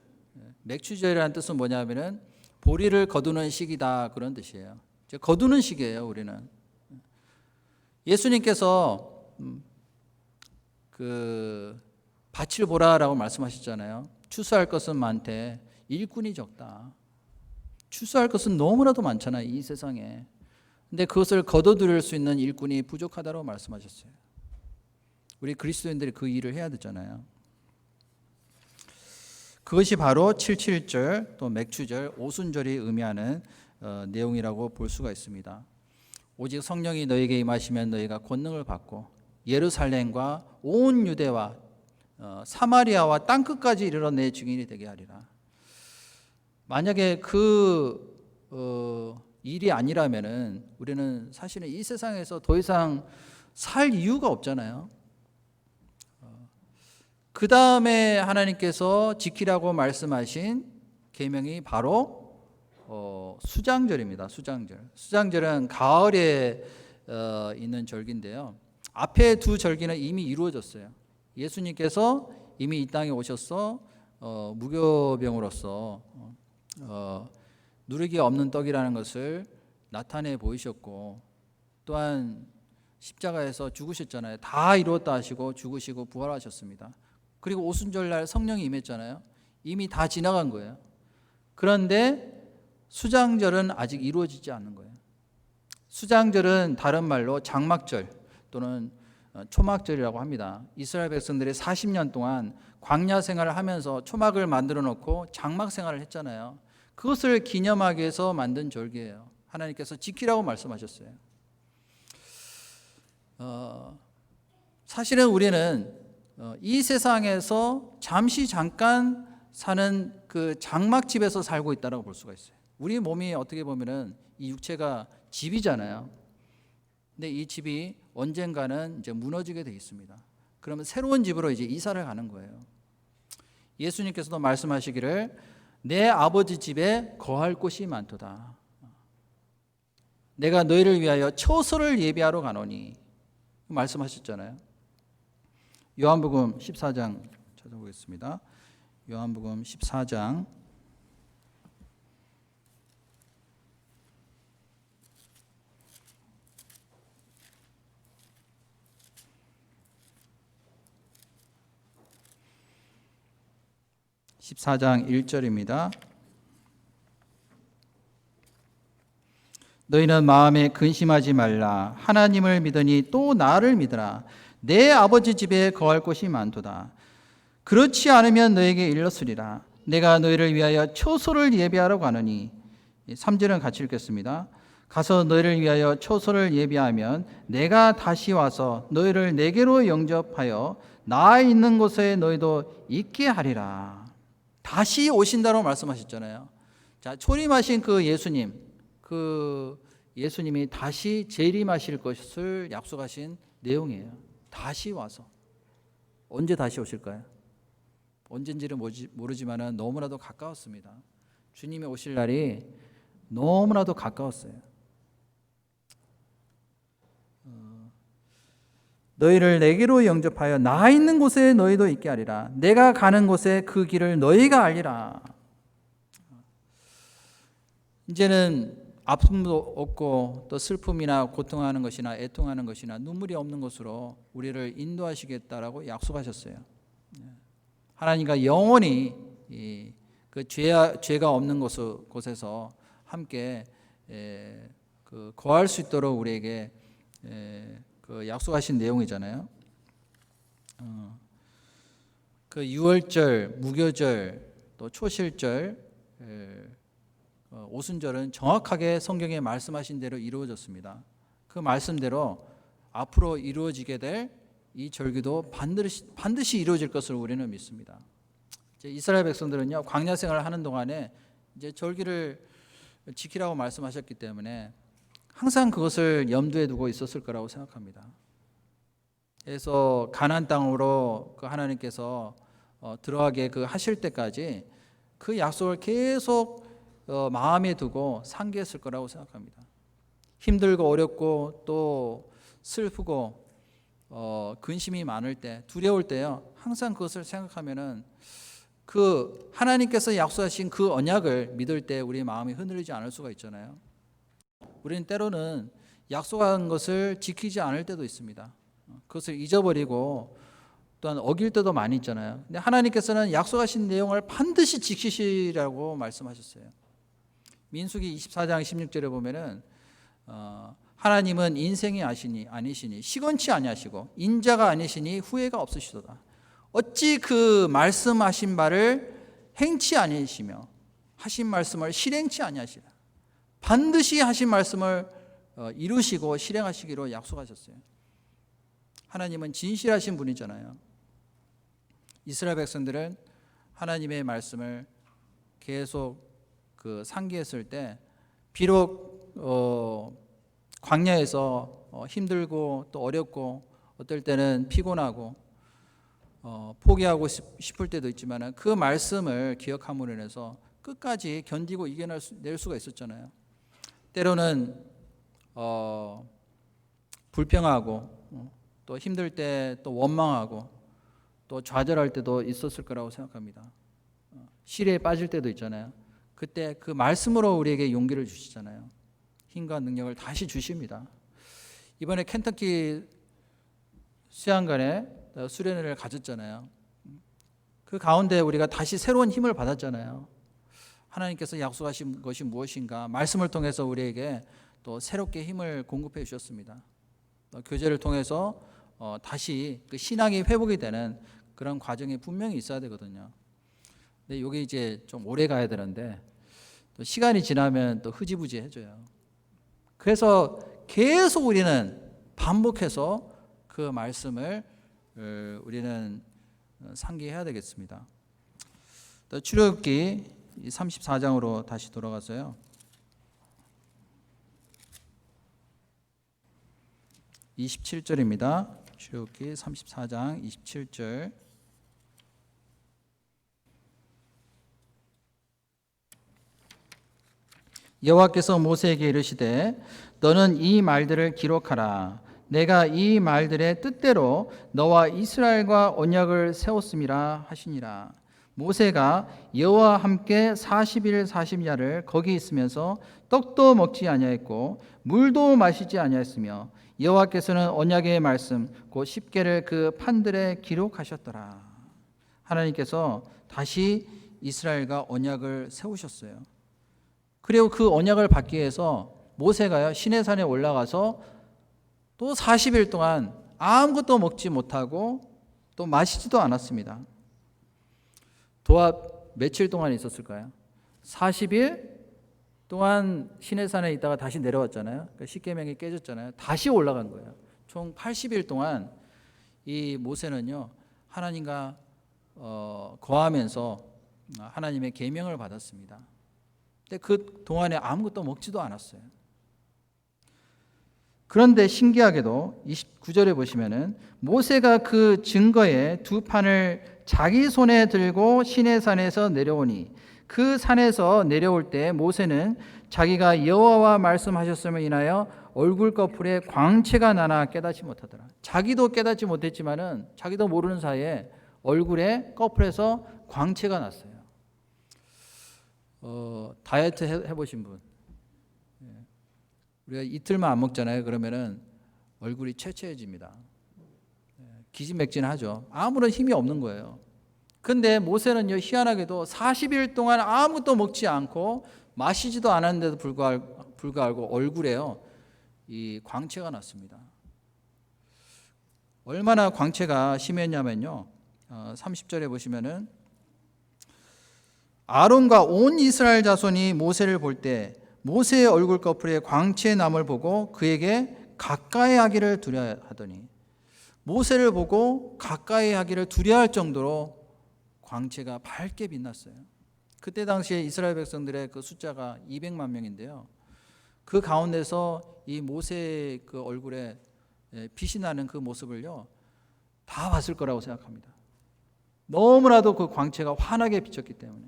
맥추절이라는 뜻은 뭐냐면은 보리를 거두는 시기다, 그런 뜻이에요. 거두는 시기예요, 우리는. 예수님께서 그 밭을 보라라고 말씀하셨잖아요. 추수할 것은 많되 일꾼이 적다. 추수할 것은 너무나도 많잖아요, 이 세상에. 근데 그것을 거둬들일 수 있는 일꾼이 부족하다고 말씀하셨어요. 우리 그리스도인들이 그 일을 해야 되잖아요. 그것이 바로 77절 또 맥추절, 오순절이 의미하는 내용이라고 볼 수가 있습니다. 오직 성령이 너에게 임하시면 너희가 권능을 받고 예루살렘과 온 유대와 사마리아와 땅끝까지 이르러 내 증인이 되게 하리라. 만약에 그 일이 아니라면은 우리는 사실은 이 세상에서 더 이상 살 이유가 없잖아요. 그 다음에 하나님께서 지키라고 말씀하신 계명이 바로 수장절입니다. 수장절은 가을에 있는 절기인데요. 앞에 두 절기는 이미 이루어졌어요. 예수님께서 이미 이 땅에 오셔서 무교병으로서 누르기 없는 떡이라는 것을 나타내 보이셨고, 또한 십자가에서 죽으셨잖아요. 다 이루었다 하시고 죽으시고 부활하셨습니다. 그리고 오순절날 성령이 임했잖아요. 이미 다 지나간 거예요. 그런데 수장절은 아직 이루어지지 않는 거예요. 수장절은 다른 말로 장막절 또는 초막절이라고 합니다. 이스라엘 백성들이 40년 동안 광야 생활을 하면서 초막을 만들어 놓고 장막 생활을 했잖아요. 그것을 기념하기 위해서 만든 절기예요. 하나님께서 지키라고 말씀하셨어요. 사실은 우리는 이 세상에서 잠깐 사는 그 장막집에서 살고 있다고 볼 수가 있어요. 우리 몸이 어떻게 보면은 이 육체가 집이잖아요. 근데 이 집이 언젠가는 이제 무너지게 돼 있습니다. 그러면 새로운 집으로 이제 이사를 가는 거예요. 예수님께서도 말씀하시기를 내 아버지 집에 거할 곳이 많도다. 내가 너희를 위하여 처소를 예비하러 가노니 말씀하셨잖아요. 요한복음 14장 찾아보겠습니다. 요한복음 14장 14장 1절입니다. 너희는 마음에 근심하지 말라. 하나님을 믿으니 또 나를 믿으라. 내 아버지 집에 거할 곳이 많도다. 그렇지 않으면 너에게 일렀으리라. 내가 너희를 위하여 처소를 예비하러 가느니. 3절은 같이 읽겠습니다. 가서 너희를 위하여 처소를 예비하면 내가 다시 와서 너희를 내게로 영접하여 나 있는 곳에 너희도 있게 하리라. 다시 오신다고 말씀하셨잖아요. 자, 초림하신 그 예수님이 다시 재림하실 것을 약속하신 내용이에요. 다시 와서. 언제 다시 오실까요? 언젠지는 모르지만 너무나도 가까웠습니다. 주님이 오실 날이 너무나도 가까웠어요. 너희를 내게로 영접하여 나 있는 곳에 너희도 있게 하리라. 내가 가는 곳에 그 길을 너희가 알리라. 이제는 아픔도 없고 또 슬픔이나 고통하는 것이나 애통하는 것이나 눈물이 없는 곳으로 우리를 인도하시겠다라고 약속하셨어요. 하나님과 영원히 그 죄가 없는 곳에서 함께 거할 수 있도록 우리에게 그 약속하신 내용이잖아요. 그 유월절, 무교절, 또 초실절, 오순절은 정확하게 성경에 말씀하신 대로 이루어졌습니다. 그 말씀대로 앞으로 이루어지게 될 이 절기도 반드시 이루어질 것을 우리는 믿습니다. 이제 이스라엘 백성들은요, 광야 생활을 하는 동안에 이제 절기를 지키라고 말씀하셨기 때문에 항상 그것을 염두에 두고 있었을 거라고 생각합니다. 그래서 가나안 땅으로 그 하나님께서 들어가게 그 하실 때까지 그 약속을 계속 마음에 두고 상기했을 거라고 생각합니다. 힘들고 어렵고 또 슬프고 근심이 많을 때, 두려울 때요, 항상 그것을 생각하면은 그 하나님께서 약속하신 그 언약을 믿을 때 우리 마음이 흔들리지 않을 수가 있잖아요. 우리는 때로는 약속한 것을 지키지 않을 때도 있습니다. 그것을 잊어버리고 또한 어길 때도 많이 있잖아요. 근데 하나님께서는 약속하신 내용을 반드시 지키시라고 말씀하셨어요. 민수기 24장 16절에 보면은 하나님은 인생이 아니시니 시건치 아니하시고 인자가 아니시니 후회가 없으시도다. 어찌 그 말씀하신 바를 행치 아니시며 하신 말씀을 실행치 아니하시라. 반드시 하신 말씀을 이루시고 실행하시기로 약속하셨어요. 하나님은 진실하신 분이잖아요. 이스라엘 백성들은 하나님의 말씀을 계속 그 상기했을 때 비록 광야에서 힘들고 또 어렵고 어떨 때는 피곤하고 포기하고 싶을 때도 있지만 그 말씀을 기억함으로 인해서 끝까지 견디고 이겨낼 수가 있었잖아요. 때로는 불평하고 또 힘들 때 또 원망하고 또 좌절할 때도 있었을 거라고 생각합니다. 시리에 빠질 때도 있잖아요. 그때 그 말씀으로 우리에게 용기를 주시잖아요. 힘과 능력을 다시 주십니다. 이번에 켄터키 수양관에 수련회를 가졌잖아요. 그 가운데 우리가 다시 새로운 힘을 받았잖아요. 하나님께서 약속하신 것이 무엇인가 말씀을 통해서 우리에게 또 새롭게 힘을 공급해 주셨습니다. 교제를 통해서 다시 그 신앙이 회복이 되는 그런 과정이 분명히 있어야 되거든요. 근데 이게 이제 좀 오래 가야 되는데 또 시간이 지나면 또 흐지부지해져요. 그래서 계속 우리는 반복해서 그 말씀을 우리는 상기해야 되겠습니다. 또 출애굽기 34장으로 다시 돌아가서요. 27절입니다. 출애굽기 34장 27절. 여호와께서 모세에게 이르시되 너는 이 말들을 기록하라. 내가 이 말들의 뜻대로 너와 이스라엘과 언약을 세웠음이라 하시니라. 모세가 여호와와 함께 40일 40야를 거기 있으면서 떡도 먹지 아니하였고 물도 마시지 아니하였으며 여호와께서는 언약의 말씀 곧 십계를 그 판들에 기록하셨더라. 하나님께서 다시 이스라엘과 언약을 세우셨어요. 그리고 그 언약을 받기 위해서 모세가요 시내산에 올라가서 또 40일 동안 아무것도 먹지 못하고 또 마시지도 않았습니다. 도합 며칠 동안 있었을까요? 40일 동안 시내산에 있다가 다시 내려왔잖아요. 그러니까 십계명이 깨졌잖아요. 다시 올라간 거예요. 총 80일 동안 이 모세는요 하나님과 거하면서 하나님의 계명을 받았습니다. 근데 그 동안에 아무것도 먹지도 않았어요. 그런데 신기하게도 29절에 보시면은 모세가 그 증거에 두 판을 자기 손에 들고 시내산에서 내려오니 그 산에서 내려올 때 모세는 자기가 여호와와 말씀하셨음을 인하여 얼굴 꺼풀에 광채가 나나 깨닫지 못하더라. 자기도 깨닫지 못했지만은 자기도 모르는 사이에 얼굴에 꺼풀에서 광채가 났어요. 다이어트 해보신 분, 우리가 이틀만 안 먹잖아요. 그러면은 얼굴이 채채해집니다. 기진맥진하죠. 아무런 힘이 없는 거예요. 근데 모세는요 희한하게도 40일 동안 아무것도 먹지 않고 마시지도 않았는데도 불구하고 얼굴에요 이 광채가 났습니다. 얼마나 광채가 심했냐면요 30절에 보시면은 아론과 온 이스라엘 자손이 모세를 볼 때 모세의 얼굴 꺼풀에 광채 남을 보고 그에게 가까이 하기를 두려워하더니 모세를 보고 가까이 하기를 두려워할 정도로 광채가 밝게 빛났어요. 그때 당시에 이스라엘 백성들의 그 숫자가 200만 명인데요. 그 가운데서 이 모세의 그 얼굴에 빛이 나는 그 모습을요 다 봤을 거라고 생각합니다. 너무나도 그 광채가 환하게 비쳤기 때문에.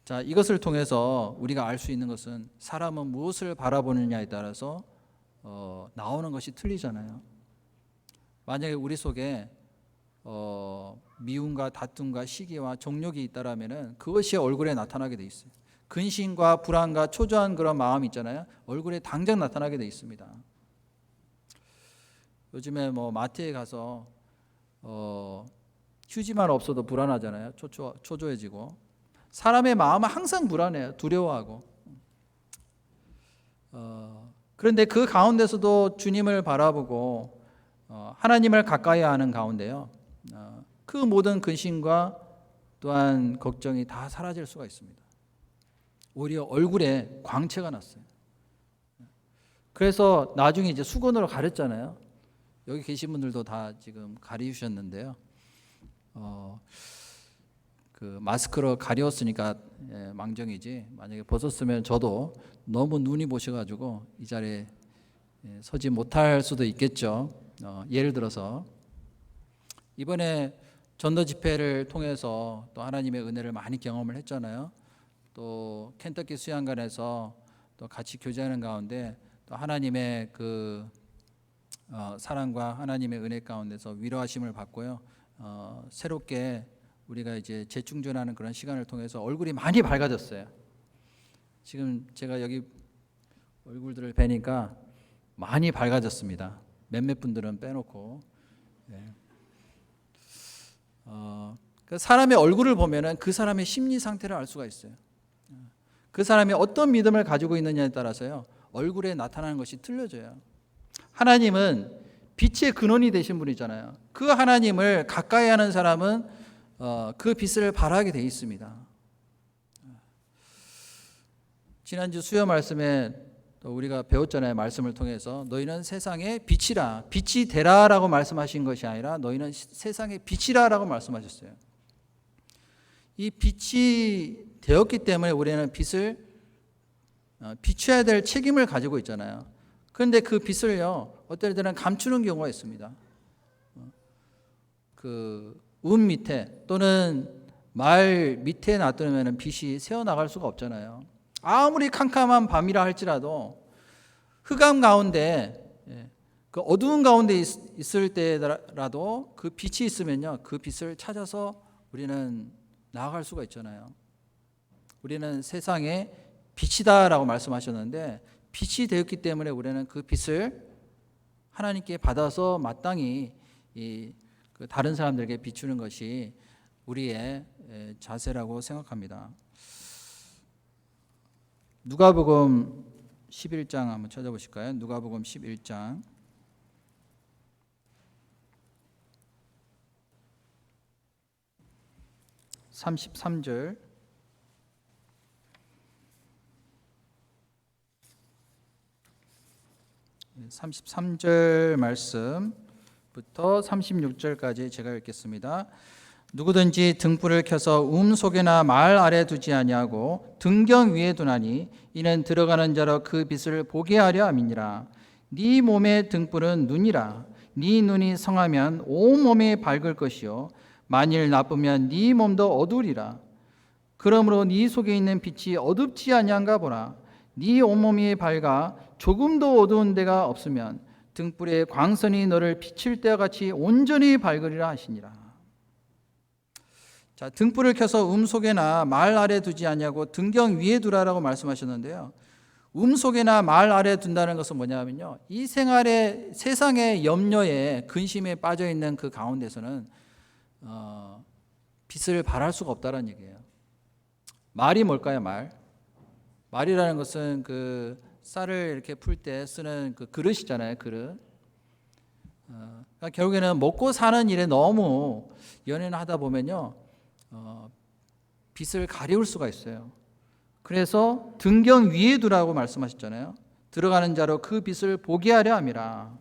자, 이것을 통해서 우리가 알 수 있는 것은 사람은 무엇을 바라보느냐에 따라서 나오는 것이 틀리잖아요. 만약에 우리 속에 미움과 다툼과 시기와 정욕이 있다라면은 그것이 얼굴에 나타나게 돼 있어요. 근심과 불안과 초조한 그런 마음이 있잖아요. 얼굴에 당장 나타나게 돼 있습니다. 요즘에 뭐 마트에 가서 휴지만 없어도 불안하잖아요. 초조해지고 사람의 마음은 항상 불안해요. 두려워하고. 그런데 그 가운데서도 주님을 바라보고 하나님을 가까이 하는 가운데요. 그 모든 근심과 또한 걱정이 다 사라질 수가 있습니다. 오히려 얼굴에 광채가 났어요. 그래서 나중에 이제 수건으로 가렸잖아요. 여기 계신 분들도 다 지금 가리우셨는데요. 그 마스크로 가렸으니까 망정이지 만약에 벗었으면 저도 너무 눈이 보셔가지고 이 자리에 서지 못할 수도 있겠죠. 예를 들어서 이번에 전도 집회를 통해서 또 하나님의 은혜를 많이 경험을 했잖아요. 또 켄터키 수양관에서 또 같이 교제하는 가운데 또 하나님의 그 사랑과 하나님의 은혜 가운데서 위로하심을 받고요. 새롭게 우리가 이제 재충전하는 그런 시간을 통해서 얼굴이 많이 밝아졌어요. 지금 제가 여기 얼굴들을 뵈니까 많이 밝아졌습니다. 몇몇 분들은 빼놓고. 그 사람의 얼굴을 보면은 그 사람의 심리 상태를 알 수가 있어요. 그 사람이 어떤 믿음을 가지고 있느냐에 따라서요, 얼굴에 나타나는 것이 틀려져요. 하나님은 빛의 근원이 되신 분이잖아요. 그 하나님을 가까이 하는 사람은 그 빛을 발하게 돼 있습니다. 지난주 수요 말씀에 우리가 배웠잖아요. 말씀을 통해서 너희는 세상의 빛이라, 빛이 되라라고 말씀하신 것이 아니라 너희는 세상의 빛이라라고 말씀하셨어요. 이 빛이 되었기 때문에 우리는 빛을 비춰야 될 책임을 가지고 있잖아요. 그런데 그 빛을요, 어떨 때는 감추는 경우가 있습니다. 그 운 밑에 또는 말 밑에 놔두면 빛이 새어나갈 수가 없잖아요. 아무리 캄캄한 밤이라 할지라도 흑암 가운데, 그 어두운 가운데 있을 때라도 그 빛이 있으면요, 그 빛을 찾아서 우리는 나아갈 수가 있잖아요. 우리는 세상의 빛이다라고 말씀하셨는데, 빛이 되었기 때문에 우리는 그 빛을 하나님께 받아서 마땅히 그 다른 사람들에게 비추는 것이 우리의 자세라고 생각합니다. 누가복음 11장 한번 찾아보실까요? 누가복음 11장 33절 33절 말씀부터 36절까지 제가 읽겠습니다. 누구든지 등불을 켜서 속에나 말 아래 두지 아니하고 등경 위에 두나니 이는 들어가는 자로 그 빛을 보게 하려 함이니라. 네 몸의 등불은 눈이라. 네 눈이 성하면 온 몸이 밝을 것이요 만일 나쁘면 네 몸도 어두우리라. 그러므로 네 속에 있는 빛이 어둡지 아니한가 보라. 네 온몸이 밝아 조금도 어두운 데가 없으면 등불의 광선이 너를 비칠 때와 같이 온전히 밝으리라 하시니라. 자, 등불을 켜서 속에나 말 아래 두지 아니하고 등경 위에 두라라고 말씀하셨는데요. 속에나 말 아래 둔다는 것은 뭐냐면요, 이 생활의 세상의 염려에 근심에 빠져 있는 그 가운데서는 빛을 발할 수가 없다는 얘기예요. 말이 뭘까요? 말이라는 것은 그 쌀을 이렇게 풀 때 쓰는 그 그릇이잖아요. 그릇. 그러니까 결국에는 먹고 사는 일에 너무 연연하다 보면요, 빛을 가리울 수가 있어요. 그래서 등경 위에 두라고 말씀하셨잖아요. 들어가는 자로 그 빛을 보게 하려 함이라.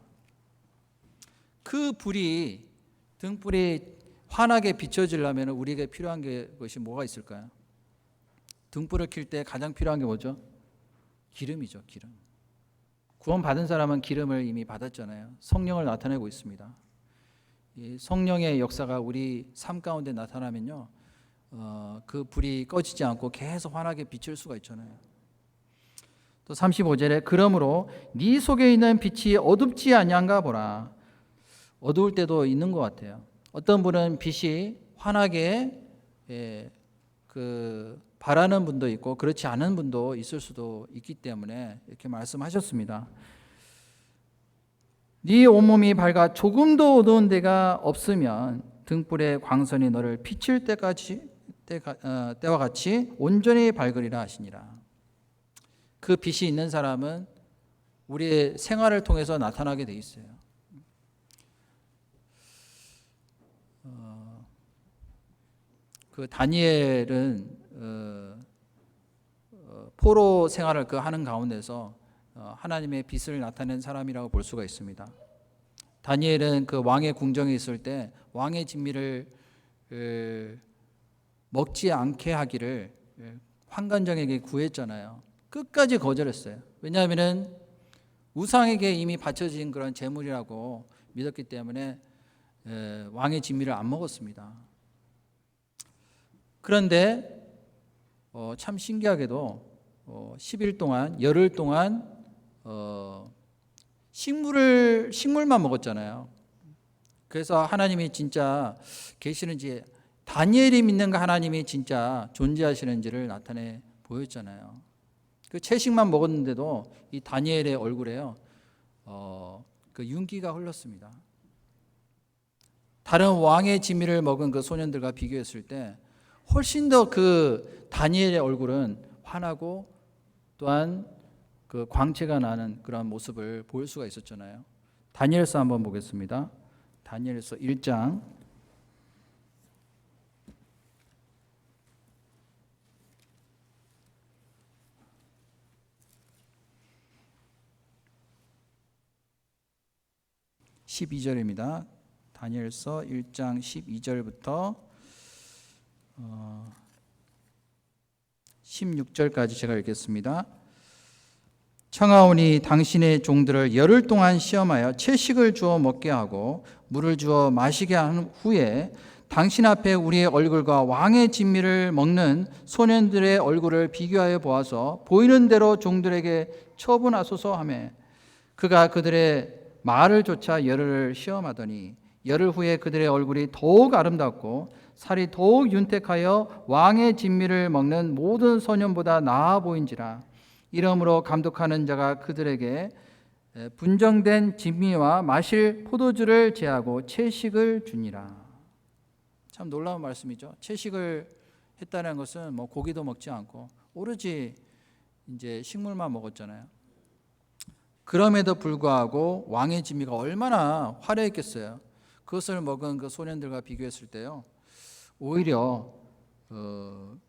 그 불이, 등불이 환하게 비춰지려면 우리에게 필요한 것이 뭐가 있을까요? 등불을 켤 때 가장 필요한 게 뭐죠? 기름이죠. 기름. 구원 받은 사람은 기름을 이미 받았잖아요. 성령을 나타내고 있습니다. 이 성령의 역사가 우리 삶 가운데 나타나면요, 그 불이 꺼지지 않고 계속 환하게 비칠 수가 있잖아요. 또 35절에 그러므로 네 속에 있는 빛이 어둡지 아니한가 보라. 어두울 때도 있는 것 같아요. 어떤 분은 빛이 환하게 바라는 분도 있고 그렇지 않은 분도 있을 수도 있기 때문에 이렇게 말씀하셨습니다. 네 온몸이 밝아 조금도 어두운 데가 없으면 등불의 광선이 너를 비칠 때와 같이 온전히 밝으리라 하시니라. 그 빛이 있는 사람은 우리의 생활을 통해서 나타나게 돼 있어요. 그 다니엘은 포로 생활을 하는 가운데서 하나님의 빛을 나타낸 사람이라고 볼 수가 있습니다. 다니엘은 그 왕의 궁정에 있을 때 왕의 진미를 먹지 않게 하기를 환관장에게 구했잖아요. 끝까지 거절했어요. 왜냐하면 우상에게 이미 바쳐진 그런 제물이라고 믿었기 때문에 왕의 진미를 안 먹었습니다. 그런데 참 신기하게도 10일 동안, 열흘 동안 식물만 먹었잖아요. 그래서 하나님이 진짜 계시는지, 다니엘이 믿는 그 하나님이 진짜 존재하시는지를 나타내 보였잖아요. 그 채식만 먹었는데도 이 다니엘의 얼굴에요, 그 윤기가 흘렀습니다. 다른 왕의 진미를 먹은 그 소년들과 비교했을 때 훨씬 더 그 다니엘의 얼굴은 환하고 또한 그 광채가 나는 그런 모습을 보일 수가 있었잖아요. 다니엘서 한번 보겠습니다. 다니엘서 1장 12절입니다. 다니엘서 1장 12절부터 16절까지 제가 읽겠습니다. 청하오니 당신의 종들을 열흘 동안 시험하여 채식을 주어 먹게 하고 물을 주어 마시게 한 후에 당신 앞에 우리의 얼굴과 왕의 진미를 먹는 소년들의 얼굴을 비교하여 보아서 보이는 대로 종들에게 처분하소서 하며 그가 그들의 말을 쫓아 열흘을 시험하더니 열흘 후에 그들의 얼굴이 더욱 아름답고 살이 더욱 윤택하여 왕의 진미를 먹는 모든 소년보다 나아 보인지라. 이러므로 감독하는 자가 그들에게 분정된 진미와 마실 포도주를 제하고 채식을 주니라. 참 놀라운 말씀이죠. 채식을 했다는 것은 뭐 고기도 먹지 않고 오로지 이제 식물만 먹었잖아요. 그럼에도 불구하고 왕의 진미가 얼마나 화려했겠어요. 그것을 먹은 그 소년들과 비교했을 때요, 오히려 그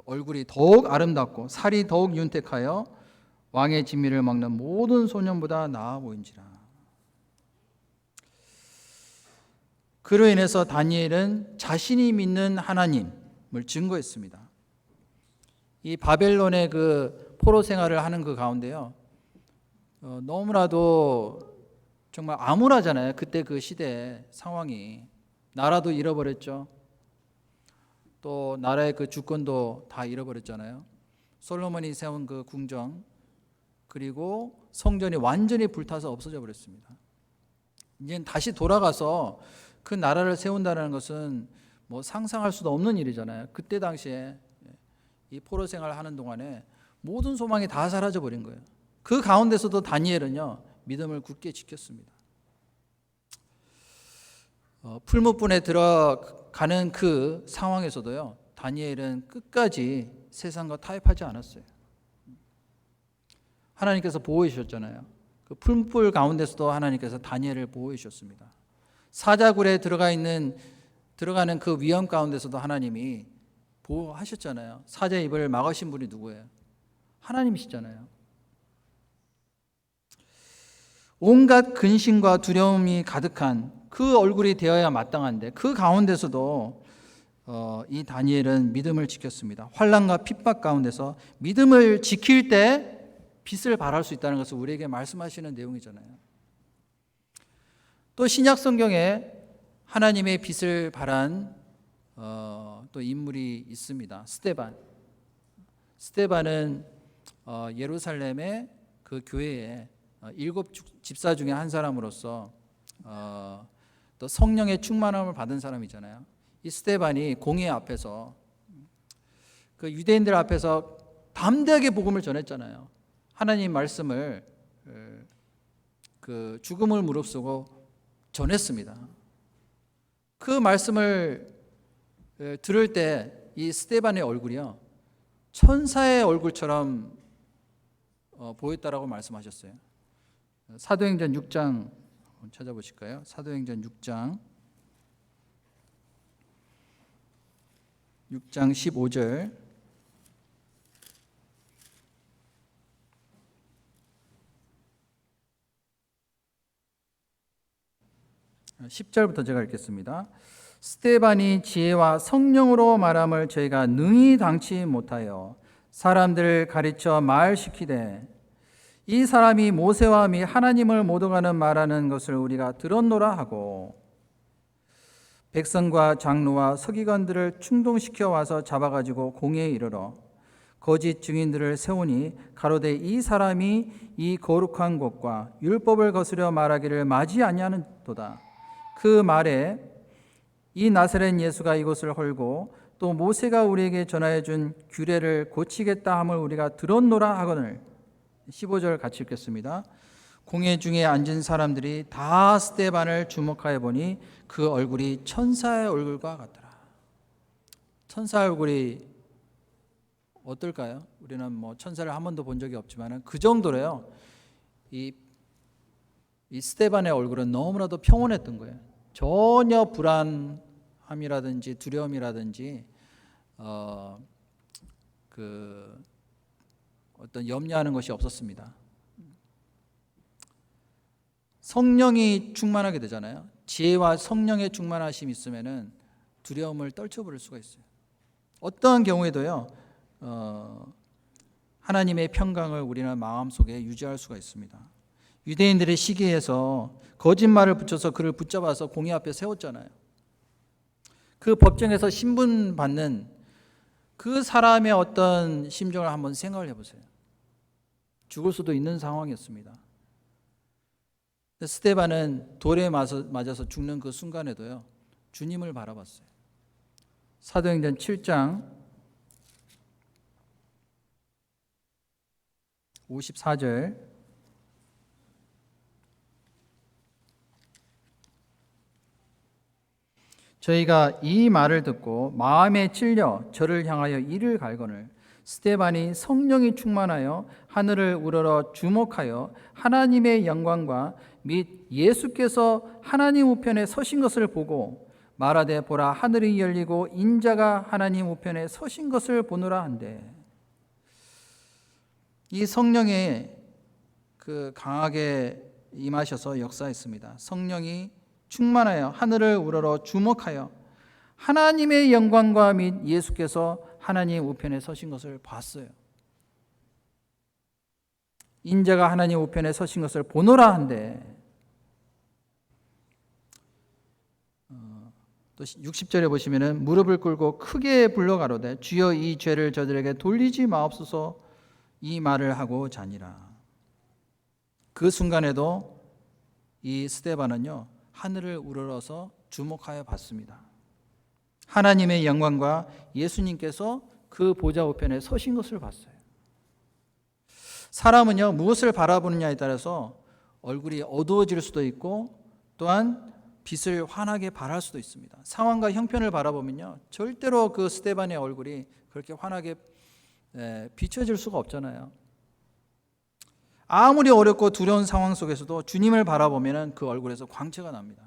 얼굴이 더욱 아름답고 살이 더욱 윤택하여 왕의 진미를 먹는 모든 소년보다 나아 보인지라. 그로 인해서 다니엘은 자신이 믿는 하나님을 증거했습니다. 이 바벨론의 그 포로 생활을 하는 그 가운데요, 너무나도 정말 암울하잖아요. 그때 그 시대 상황이. 나라도 잃어버렸죠. 또 나라의 그 주권도 다 잃어버렸잖아요. 솔로몬이 세운 그 궁정, 그리고 성전이 완전히 불타서 없어져 버렸습니다. 이제 다시 돌아가서 그 나라를 세운다는 것은 뭐 상상할 수도 없는 일이잖아요. 그때 당시에 이 포로 생활을 하는 동안에 모든 소망이 다 사라져 버린 거예요. 그 가운데서도 다니엘은요, 믿음을 굳게 지켰습니다. 풀무불에 들어가는 그 상황에서도요, 다니엘은 끝까지 세상과 타협하지 않았어요. 하나님께서 보호해 주셨잖아요. 그 풀무불 가운데서도 하나님께서 다니엘을 보호해 주셨습니다. 사자굴에 들어가는 그 위험 가운데서도 하나님이 보호하셨잖아요. 사자의 입을 막으신 분이 누구예요? 하나님이시잖아요. 온갖 근심과 두려움이 가득한 그 얼굴이 되어야 마땅한데 그 가운데서도 이 다니엘은 믿음을 지켰습니다. 환난과 핍박 가운데서 믿음을 지킬 때 빛을 발할 수 있다는 것을 우리에게 말씀하시는 내용이잖아요. 또 신약 성경에 하나님의 빛을 발한 또 인물이 있습니다. 스데반은 예루살렘의 그 교회에 7 집사 중에 한 사람으로서 또 성령의 충만함을 받은 사람이잖아요. 이 스데반이 공회 앞에서 그 유대인들 앞에서 담대하게 복음을 전했잖아요. 하나님 말씀을 그 죽음을 무릅쓰고 전했습니다. 그 말씀을 들을 때 이 스데반의 얼굴이요, 천사의 얼굴처럼 보였다라고 말씀하셨어요. 사도행전 6장 찾아보실까요? 사도행전 6장 15절. 10절부터 제가 읽겠습니다. 스데반이 지혜와 성령으로 말함을 저희가 능히 당치 못하여 사람들을 가르쳐 말시키되 이 사람이 모세와 및 하나님을 모독하는 말하는 것을 우리가 들었노라 하고 백성과 장로와 서기관들을 충동시켜 와서 잡아가지고 공회에 이르러 거짓 증인들을 세우니 가로되 이 사람이 이 거룩한 곳과 율법을 거스려 말하기를 마지 아니하는도다. 그 말에 이 나사렛 예수가 이곳을 헐고 또 모세가 우리에게 전하여 준 규례를 고치겠다 함을 우리가 들었노라 하거늘. 15절 같이 읽겠습니다. 공회 중에 앉은 사람들이 다 스데반을 주목하여 보니 그 얼굴이 천사의 얼굴과 같더라. 천사 얼굴이 어떨까요? 우리는 뭐 천사를 한 번도 본 적이 없지만 그 정도로요. 이 스데반의 얼굴은 너무나도 평온했던 거예요. 전혀 불안함이라든지 두려움이라든지 어떤 염려하는 것이 없었습니다. 성령이 충만하게 되잖아요. 지혜와 성령의 충만하심이 있으면은 두려움을 떨쳐버릴 수가 있어요. 어떠한 경우에도요, 하나님의 평강을 우리는 마음속에 유지할 수가 있습니다. 유대인들의 시기에서 거짓말을 붙여서 그를 붙잡아서 공의 앞에 세웠잖아요. 그 법정에서 신분받는 그 사람의 어떤 심정을 한번 생각을 해보세요. 죽을 수도 있는 상황이었습니다. 스데반은 돌에 맞아서 죽는 그 순간에도요, 주님을 바라봤어요. 사도행전 7장 54절 저희가 이 말을 듣고 마음에 찔려 저를 향하여 이를 갈거늘 스데반이 성령이 충만하여 하늘을 우러러 주목하여 하나님의 영광과 및 예수께서 하나님 우편에 서신 것을 보고 말하되 보라 하늘이 열리고 인자가 하나님 우편에 서신 것을 보노라 한대. 이 성령의 그 강하게 임하셔서 역사했습니다. 성령이 충만하여 하늘을 우러러 주목하여 하나님의 영광과 및 예수께서 하나님 우편에 서신 것을 봤어요. 인자가 하나님 우편에 서신 것을 보노라 한데, 또 60절에 보시면은 무릎을 꿇고 크게 불러 가로되 주여 이 죄를 저들에게 돌리지 마옵소서 이 말을 하고 자니라. 그 순간에도 이 스데반은요, 하늘을 우러러서 주목하여 봤습니다. 하나님의 영광과 예수님께서 그 보좌 우편에 서신 것을 봤어요. 사람은요, 무엇을 바라보느냐에 따라서 얼굴이 어두워질 수도 있고 또한 빛을 환하게 발할 수도 있습니다. 상황과 형편을 바라보면요, 절대로 그 스데반의 얼굴이 그렇게 환하게 비춰질 수가 없잖아요. 아무리 어렵고 두려운 상황 속에서도 주님을 바라보면 그 얼굴에서 광채가 납니다.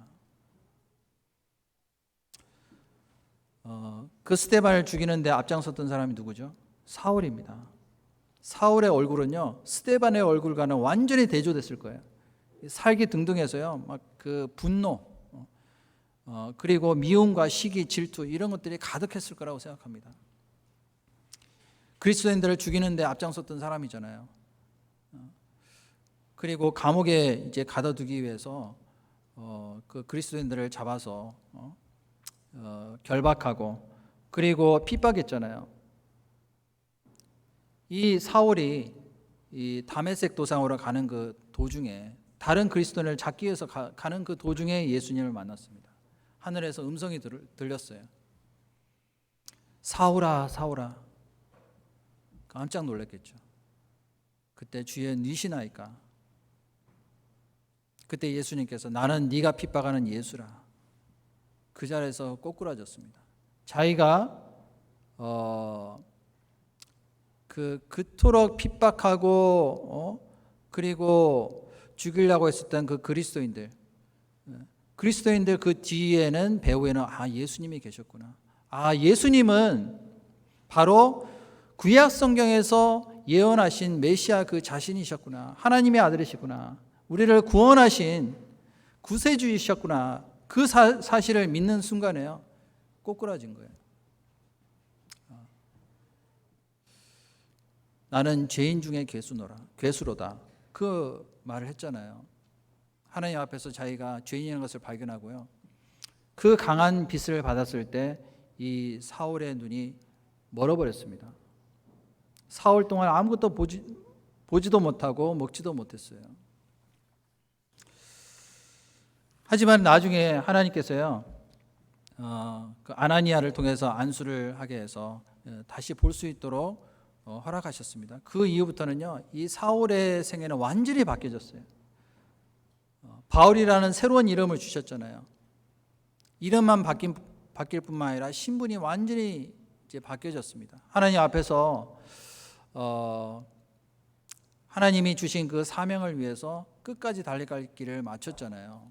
그 스데반을 죽이는데 앞장섰던 사람이 누구죠? 사울입니다. 사울의 얼굴은요, 스데반의 얼굴과는 완전히 대조됐을 거예요. 살기 등등해서요, 막 그 분노, 그리고 미움과 시기, 질투 이런 것들이 가득했을 거라고 생각합니다. 그리스도인들을 죽이는데 앞장섰던 사람이잖아요. 그리고 감옥에 이제 가둬두기 위해서 그 그리스도인들을 잡아서 결박하고 그리고 핍박했잖아요. 이 사울이 이 다메섹 도상으로 가는 그 도중에 다른 그리스도인을 잡기 위해서 가는 그 도중에 예수님을 만났습니다. 하늘에서 음성이 들렸어요. 사울아, 사울아. 깜짝 놀랐겠죠. 그때 주의 니시나이까. 그때 예수님께서 나는 네가 핍박하는 예수라. 그 자리에서 꼬꾸라졌습니다. 자기가 그토록 핍박하고 그리고 죽이려고 했었던 그 그리스도인들 그 뒤에는 배후에는 예수님이 계셨구나. 예수님은 바로 구약 성경에서 예언하신 메시아 그 자신이셨구나. 하나님의 아들이시구나. 우리를 구원하신 구세주이셨구나. 그 사실을 믿는 순간에요, 꼬꾸라진 거예요. 나는 죄인 중에 괴수로다. 그 말을 했잖아요. 하나님 앞에서 자기가 죄인인 것을 발견하고요. 그 강한 빛을 받았을 때 이 사울의 눈이 멀어버렸습니다. 사흘 동안 아무것도 보지도 못하고 먹지도 못했어요. 하지만 나중에 하나님께서요, 그 아나니아를 통해서 안수를 하게 해서 다시 볼 수 있도록 허락하셨습니다. 그 이후부터는요, 이 사울의 생애는 완전히 바뀌어졌어요. 바울이라는 새로운 이름을 주셨잖아요. 이름만 바뀔 뿐만 아니라 신분이 완전히 이제 바뀌어졌습니다. 하나님 앞에서 하나님이 주신 그 사명을 위해서 끝까지 달려갈 길을 마쳤잖아요.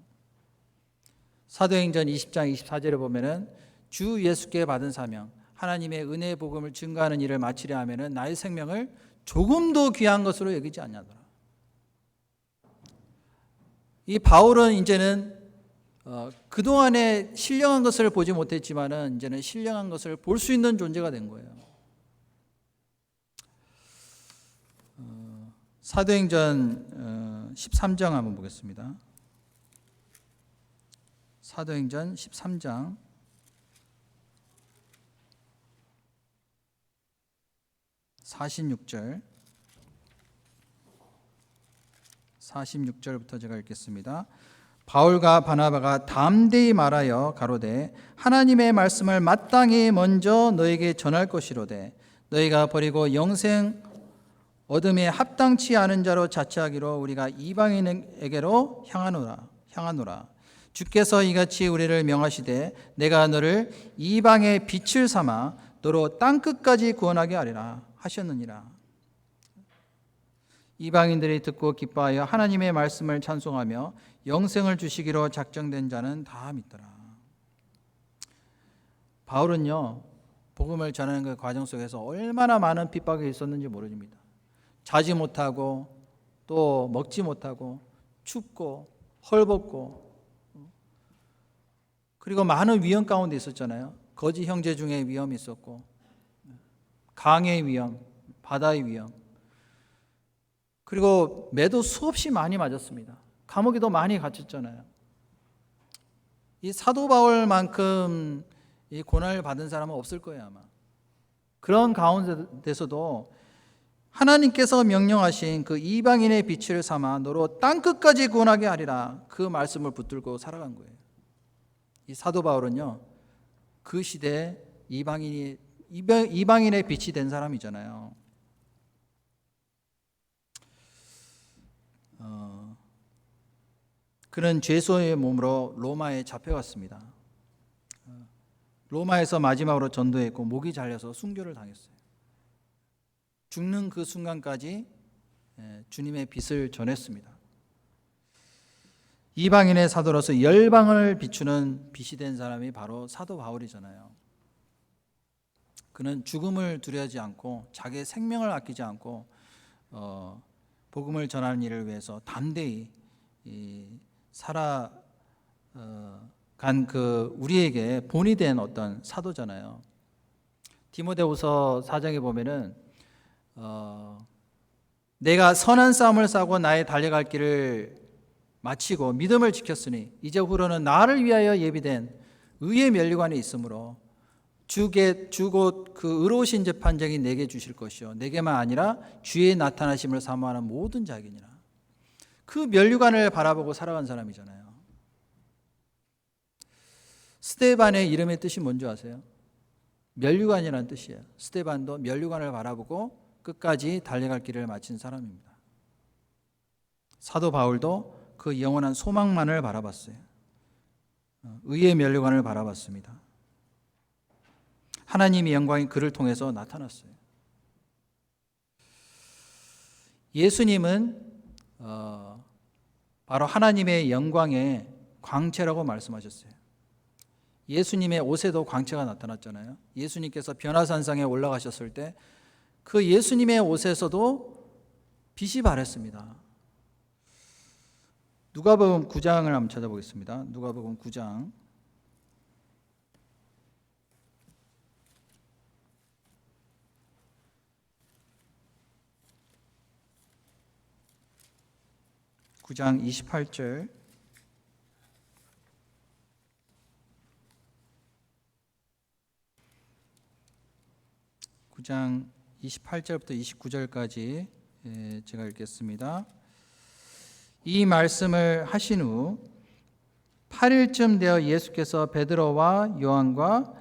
사도행전 20장 24절에 보면은 주 예수께 받은 사명, 하나님의 은혜의 복음을 증거하는 일을 마치려 하면은 나의 생명을 조금도 귀한 것으로 여기지 않냐더라. 이 바울은 이제는 그동안에 신령한 것을 보지 못했지만은 이제는 신령한 것을 볼 수 있는 존재가 된 거예요. 사도행전 13장 한번 보겠습니다. 사도행전 13장 46절부터 제가 읽겠습니다. 바울과 바나바가 담대히 말하여 가로되 하나님의 말씀을 마땅히 먼저 너에게 전할 것이로되 너희가 버리고 영생 어둠에 합당치 않은 자로 자처하기로 우리가 이방인에게로 향하노라. 주께서 이같이 우리를 명하시되 내가 너를 이방의 빛을 삼아 너로 땅끝까지 구원하게 하리라 하셨느니라. 이방인들이 듣고 기뻐하여 하나님의 말씀을 찬송하며 영생을 주시기로 작정된 자는 다 믿더라. 바울은요, 복음을 전하는 그 과정 속에서 얼마나 많은 핍박이 있었는지 모릅니다. 자지 못하고 또 먹지 못하고 춥고 헐벗고 그리고 많은 위험 가운데 있었잖아요. 거짓 형제 중에 위험이 있었고 강의 위험, 바다의 위험, 그리고 매도 수없이 많이 맞았습니다. 감옥에도 많이 갇혔잖아요. 이 사도 바울만큼 이 고난을 받은 사람은 없을 거예요, 아마. 그런 가운데서도 하나님께서 명령하신 그 이방인의 빛을 삼아 너로 땅끝까지 구원하게 하리라, 그 말씀을 붙들고 살아간 거예요. 이 사도 바울은요, 그 시대에 이방인의 빛이 된 사람이잖아요. 그는 죄수의 몸으로 로마에 잡혀갔습니다. 로마에서 마지막으로 전도했고 목이 잘려서 순교를 당했어요. 죽는 그 순간까지 주님의 빛을 전했습니다. 이방인의 사도로서 열방을 비추는 빛이 된 사람이 바로 사도 바울이잖아요. 그는 죽음을 두려워하지 않고 자기의 생명을 아끼지 않고 복음을 전하는 일을 위해서 담대히 살아간 그 우리에게 본이 된 어떤 사도잖아요. 디모데후서 4장에 보면은 내가 선한 싸움을 싸고 나의 달려갈 길을 마치고 믿음을 지켰으니 이제 후로는 나를 위하여 예비된 의의 면류관이 있으므로 주곧 그 의로우신 재판장이 내게 주실 것이요 내게만 아니라 주의 나타나심을 사모하는 모든 자에게니라. 그 면류관을 바라보고 살아간 사람이잖아요. 스데반의 이름의 뜻이 뭔지 아세요? 면류관이라는 뜻이에요. 스데반도 면류관을 바라보고 끝까지 달려갈 길을 마친 사람입니다. 사도 바울도 그 영원한 소망만을 바라봤어요. 의의 면류관을 바라봤습니다. 하나님의 영광이 그를 통해서 나타났어요. 예수님은 바로 하나님의 영광의 광채라고 말씀하셨어요. 예수님의 옷에도 광채가 나타났잖아요. 예수님께서 변화산상에 올라가셨을 때 그 예수님의 옷에서도 빛이 발했습니다. 누가복음 9장을 한번 찾아보겠습니다. 누가복음 9장 9장 28절, 9장 28절부터 29절까지 제가 읽겠습니다. 이 말씀을 하신 후 8일쯤 되어 예수께서 베드로와 요한과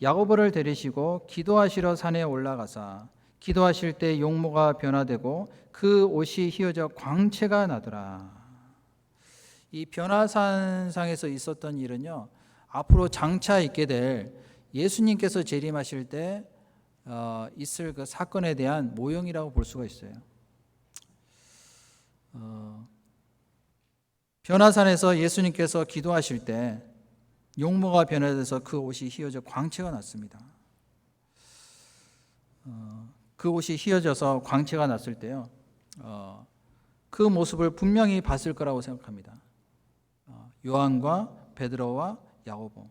야고보를 데리시고 기도하시러 산에 올라가사 기도하실 때 용모가 변화되고 그 옷이 휘어져 광채가 나더라. 이 변화산상에서 있었던 일은요, 앞으로 장차 있게 될 예수님께서 재림하실 때 있을 그 사건에 대한 모형이라고 볼 수가 있어요. 변화산에서 예수님께서 기도하실 때 용모가 변화돼서 그 옷이 휘어져 광채가 났습니다. 그 옷이 휘어져서 광채가 났을 때요, 그 모습을 분명히 봤을 거라고 생각합니다. 요한과 베드로와 야고보,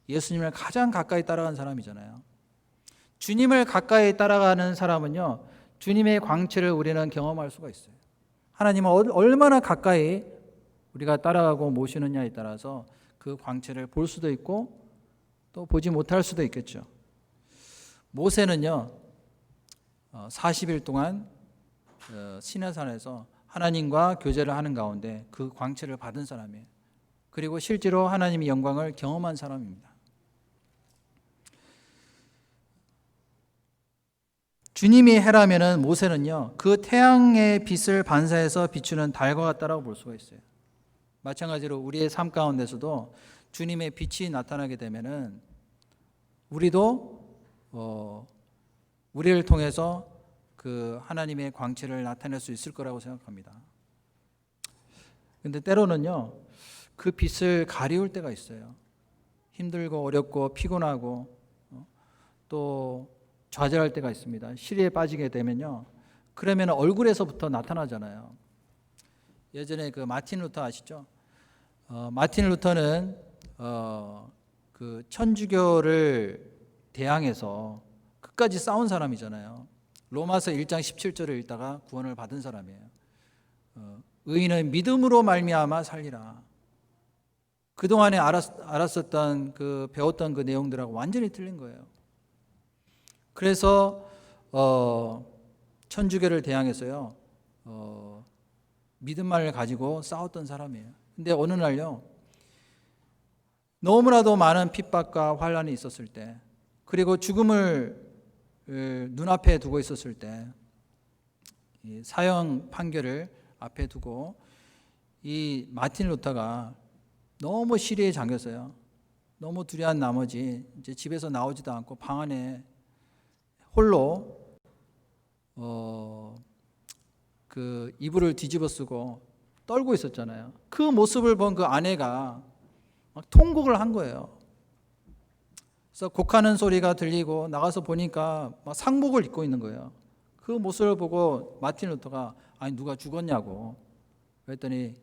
예수님을 가장 가까이 따라간 사람이잖아요. 주님을 가까이 따라가는 사람은요, 주님의 광채를 우리는 경험할 수가 있어요. 하나님은 얼마나 가까이 우리가 따라가고 모시느냐에 따라서 그 광채를 볼 수도 있고 또 보지 못할 수도 있겠죠. 모세는요, 40일 동안 시내산에서 하나님과 교제를 하는 가운데 그 광채를 받은 사람이에요. 그리고 실제로 하나님의 영광을 경험한 사람입니다. 주님이 해라면은 모세는요, 그 태양의 빛을 반사해서 비추는 달과 같다라고 볼 수가 있어요. 마찬가지로 우리의 삶 가운데서도 주님의 빛이 나타나게 되면은 우리도 우리를 통해서 그 하나님의 광채를 나타낼 수 있을 거라고 생각합니다. 근데 때로는요, 그 빛을 가리울 때가 있어요. 힘들고 어렵고 피곤하고 또 좌절할 때가 있습니다. 시리에 빠지게 되면요, 그러면 얼굴에서부터 나타나잖아요. 예전에 그 마틴 루터 아시죠? 마틴 루터는 그 천주교를 대항해서 끝까지 싸운 사람이잖아요. 로마서 1장 17절을 읽다가 구원을 받은 사람이에요. 의인은 믿음으로 말미암아 살리라. 그동안에 알았었던 그 배웠던 그 내용들하고 완전히 틀린 거예요. 그래서 천주교를 대항해서요, 믿음만을 가지고 싸웠던 사람이에요. 근데 어느 날요, 너무나도 많은 핍박과 환란이 있었을 때, 그리고 죽음을 눈앞에 두고 있었을 때, 사형 판결을 앞에 두고 이 마틴 루터가 너무 시리에 잠겼어요. 너무 두려운 나머지 이제 집에서 나오지도 않고 방 안에 홀로 그 이불을 뒤집어 쓰고 떨고 있었잖아요. 그 모습을 본 그 아내가 막 통곡을 한 거예요. 그래서 곡하는 소리가 들리고 나가서 보니까 막 상복을 입고 있는 거예요. 그 모습을 보고 마틴 루터가 아니 누가 죽었냐고 그랬더니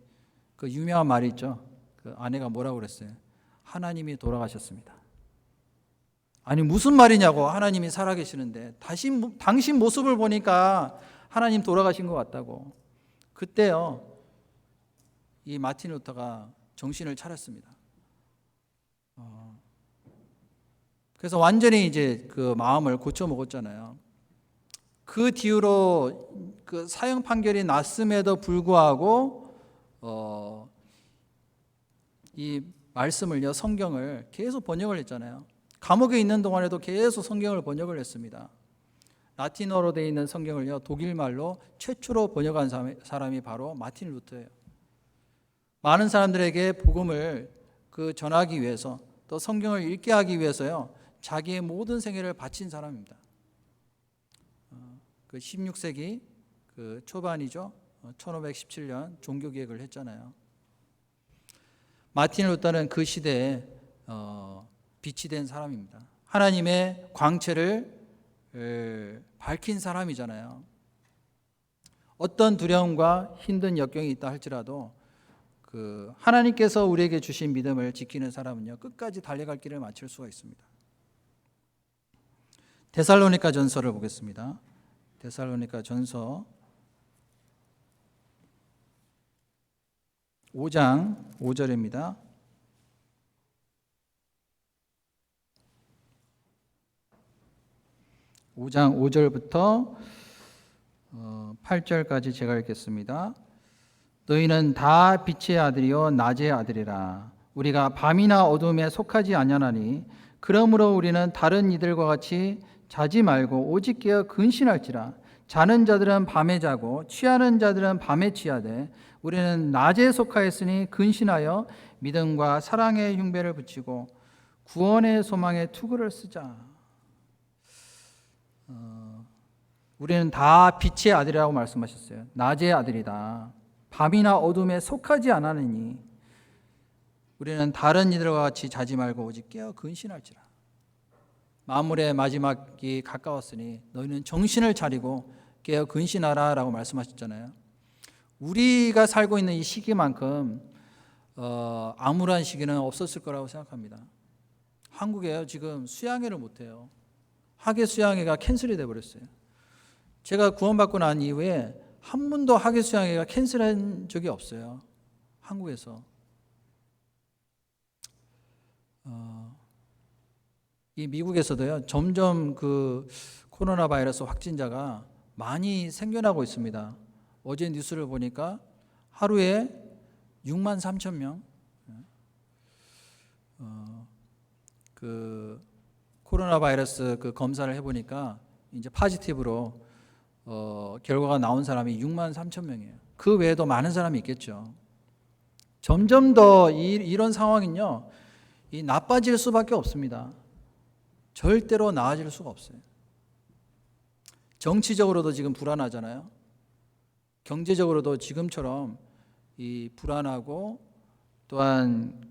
그 유명한 말이 있죠. 그 아내가 뭐라고 그랬어요? 하나님이 돌아가셨습니다. 아니 무슨 말이냐고, 하나님이 살아계시는데 당신 모습을 보니까 하나님 돌아가신 것 같다고. 그때요, 이 마틴 루터가 정신을 차렸습니다. 그래서 완전히 이제 그 마음을 고쳐 먹었잖아요. 그 뒤로 그 사형 판결이 났음에도 불구하고 이 말씀을요, 성경을 계속 번역을 했잖아요. 감옥에 있는 동안에도 계속 성경을 번역을 했습니다. 라틴어로 되어 있는 성경을요, 독일말로 최초로 번역한 사람이 바로 마틴 루터예요. 많은 사람들에게 복음을 그 전하기 위해서, 또 성경을 읽게 하기 위해서요, 자기의 모든 생애를 바친 사람입니다. 그 16세기 그 초반이죠. 1517년 종교 개혁을 했잖아요. 마틴 루터는 그 시대에 빛이 된 사람입니다. 하나님의 광채를 밝힌 사람이잖아요. 어떤 두려움과 힘든 역경이 있다 할지라도 그 하나님께서 우리에게 주신 믿음을 지키는 사람은요, 끝까지 달려갈 길을 마칠 수가 있습니다. 데살로니가 전서를 보겠습니다. 데살로니가 전서 5장 5절입니다. 5장 5절부터 8절까지 제가 읽겠습니다. 너희는 다 빛의 아들이요 낮의 아들이라. 우리가 밤이나 어둠에 속하지 아니하나니 그러므로 우리는 다른 이들과 같이 자지 말고 오직 깨어 근신할지라. 자는 자들은 밤에 자고 취하는 자들은 밤에 취하되 우리는 낮에 속하였으니 근신하여 믿음과 사랑의 흉배를 붙이고 구원의 소망의 투구를 쓰자. 우리는 다 빛의 아들이라고 말씀하셨어요. 낮의 아들이다. 밤이나 어둠에 속하지 않았느니 우리는 다른 이들과 같이 자지 말고 오직 깨어 근신할지라. 만물의 마지막이 가까웠으니 너희는 정신을 차리고 깨어 근신하라 라고 말씀하셨잖아요. 우리가 살고 있는 이 시기만큼 암울한 시기는 없었을 거라고 생각합니다. 한국에요, 지금 수양회를 못해요. 학예 수양회가 캔슬이 돼버렸어요. 제가 구원받고 난 이후에 한 번도 학예 수양회가 캔슬한 적이 없어요. 한국에서. 이 미국에서도요, 점점 그 코로나 바이러스 확진자가 많이 생겨나고 있습니다. 어제 뉴스를 보니까 하루에 6만 3천 명 그 코로나 바이러스 그 검사를 해보니까 이제 파지티브로 결과가 나온 사람이 6만 3천 명이에요. 그 외에도 많은 사람이 있겠죠. 점점 더 이런 상황은요, 이 나빠질 수밖에 없습니다. 절대로 나아질 수가 없어요. 정치적으로도 지금 불안하잖아요. 경제적으로도 지금처럼 이 불안하고 또한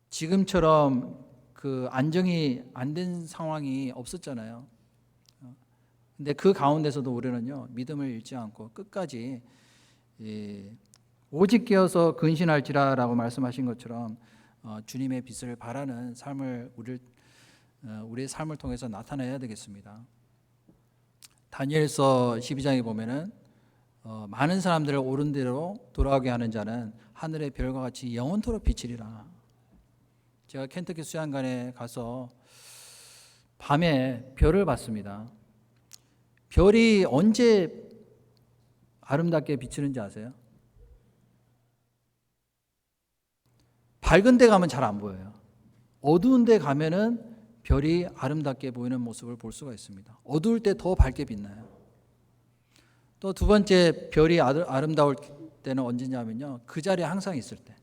지금처럼 그 안정이 안 된 상황이 없었잖아요. 근데 그 가운데서도 우리는요, 믿음을 잃지 않고 끝까지 오직 깨어서 근신할지라라고 말씀하신 것처럼 주님의 빛을 바라는 삶을 우리의 삶을 통해서 나타내야 되겠습니다. 다니엘서 12장에 보면은 많은 별을 옳은 대로 돌아가게 하는 자는 하늘의 별과 같이 영원토록 비치리라. 제가 켄터키 수양관에 가서 밤에 별을 봤습니다. 별이 언제 아름답게 비치는지 아세요? 밝은 데 가면 잘 안 보여요. 어두운 데 가면은 별이 아름답게 보이는 모습을 볼 수가 있습니다. 어두울 때 더 밝게 빛나요. 또 두 번째 별이 아름다울 때는 언제냐면요, 그 자리에 항상 있을 때.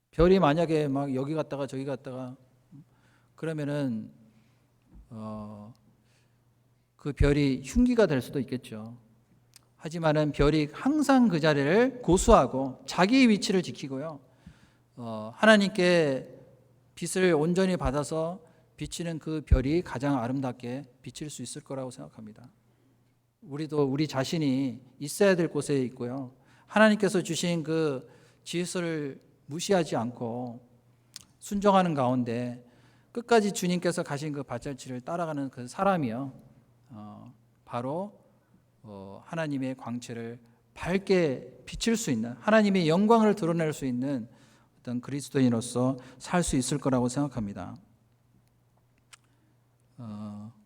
별이 만약에 막 여기 갔다가 저기 갔다가 그러면은 그 별이 흉기가 될 수도 있겠죠. 하지만은 별이 항상 그 자리를 고수하고 자기 위치를 지키고요, 하나님께 빛을 온전히 받아서 비치는 그 별이 가장 아름답게 비칠 수 있을 거라고 생각합니다. 우리도 우리 자신이 있어야 될 곳에 있고요, 하나님께서 주신 그 질서를 무시하지 않고 순종하는 가운데 끝까지 주님께서 가신 그 발자취를 따라가는 그 사람이요, 바로 하나님의 광채를 밝게 비칠 수 있는, 하나님의 영광을 드러낼 수 있는 어떤 그리스도인으로서 살 수 있을 거라고 생각합니다.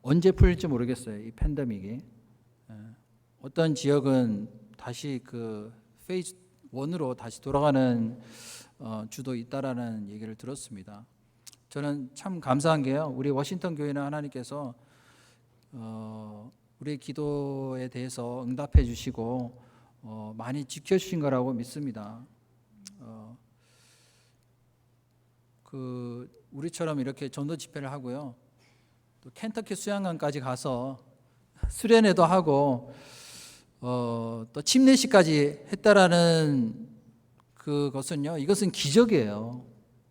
언제 풀릴지 모르겠어요, 이 팬데믹이. 어떤 지역은 다시 그 페이즈 1으로 다시 돌아가는 주도 있다라는 얘기를 들었습니다. 저는 참 감사한 게요, 우리 워싱턴 교회는 하나님께서 우리 기도에 대해서 응답해 주시고 많이 지켜주신 거라고 믿습니다. 우리처럼 이렇게 전도 집회를 하고요, 또 켄터키 수양관까지 가서 수련회도 하고 또 침례식까지 했다라는 그것은요, 이것은 기적이에요.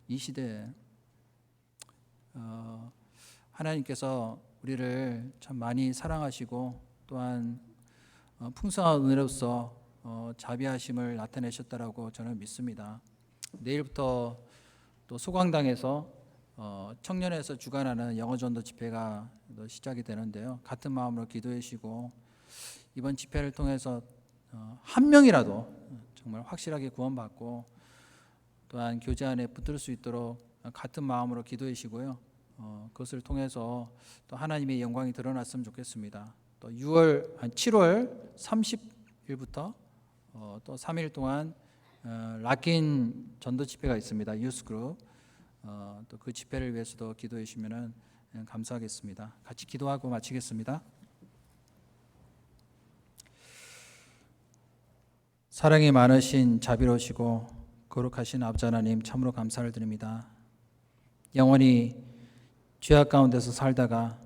이 시대에 하나님께서 우리를 참 많이 사랑하시고 또한 풍성한 은혜로서 자비하심을 나타내셨다라고 저는 믿습니다. 내일부터 또 소강당에서 청년에서 주관하는 영어 전도 집회가 시작이 되는데요, 같은 마음으로 기도해 주시고 이번 집회를 통해서 한 명이라도 정말 확실하게 구원받고 또한 교제 안에 붙들 수 있도록 같은 마음으로 기도해 주시고요. 그것을 통해서 또 하나님의 영광이 드러났으면 좋겠습니다. 또 7월 30일부터 또 3일 동안 락인 전도 집회가 있습니다. 유스그룹. 또 그 집회를 위해서도 기도해 주시면 감사하겠습니다. 같이 기도하고 마치겠습니다. 사랑이 많으신 자비로우시고 거룩하신 아버지 하나님, 참으로 감사를 드립니다. 영원히 죄악 가운데서 살다가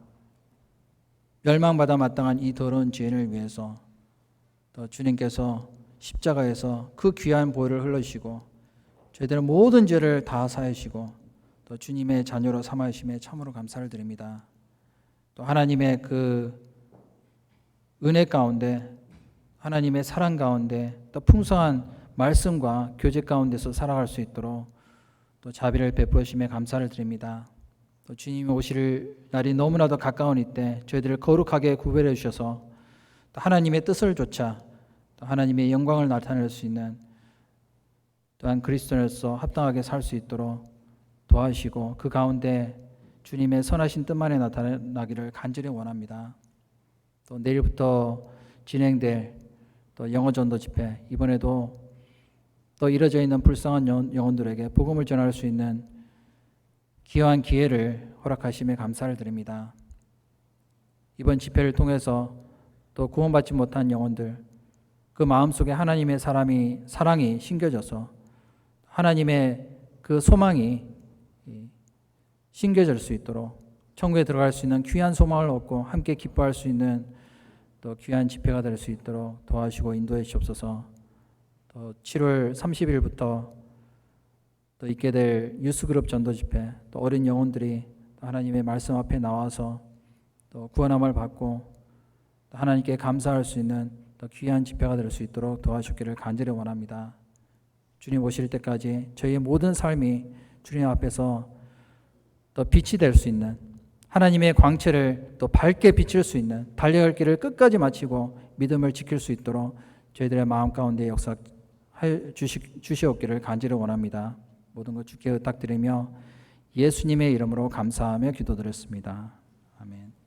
멸망받아 마땅한 이 더러운 죄인을 위해서 또 주님께서 십자가에서 그 귀한 보혈을 흘러주시고 저희들의 모든 죄를 다 사하시고 또 주님의 자녀로 삼으심에 참으로 감사를 드립니다. 또 하나님의 그 은혜 가운데, 하나님의 사랑 가운데, 또 풍성한 말씀과 교제 가운데서 살아갈 수 있도록 또 자비를 베풀으심에 감사를 드립니다. 또 주님이 오실 날이 너무나도 가까운 이때 저희들을 거룩하게 구별해 주셔서 또 하나님의 뜻을 좇아 또 하나님의 영광을 나타낼 수 있는, 또한 그리스도인으로서 합당하게 살 수 있도록 도와주시고 그 가운데 주님의 선하신 뜻만에 나타나기를 간절히 원합니다. 또 내일부터 진행될 또 영어 전도 집회, 이번에도 또 이뤄져 있는 불쌍한 영혼들에게 복음을 전할 수 있는 귀한 기회를 허락하심에 감사를 드립니다. 이번 집회를 통해서 또 구원받지 못한 영혼들, 그 마음속에 하나님의 사랑이 심겨져서 하나님의 그 소망이 심겨질 수 있도록 천국에 들어갈 수 있는 귀한 소망을 얻고 함께 기뻐할 수 있는 또 귀한 집회가 될 수 있도록 도와주시고 인도해 주옵소서. 또 7월 30일부터 또 있게 될 유스그룹 전도 집회, 또 어린 영혼들이 또 하나님의 말씀 앞에 나와서 또 구원함을 받고 또 하나님께 감사할 수 있는 또 귀한 집회가 될 수 있도록 도와주기를 간절히 원합니다. 주님 오실 때까지 저희의 모든 삶이 주님 앞에서 또 빛이 될 수 있는, 하나님의 광채를 또 밝게 비칠 수 있는 달려갈 길을 끝까지 마치고 믿음을 지킬 수 있도록 저희들의 마음 가운데 역사해 주시옵기를 간절히 원합니다. 모든 것 주께 의탁드리며 예수님의 이름으로 감사하며 기도드렸습니다. 아멘.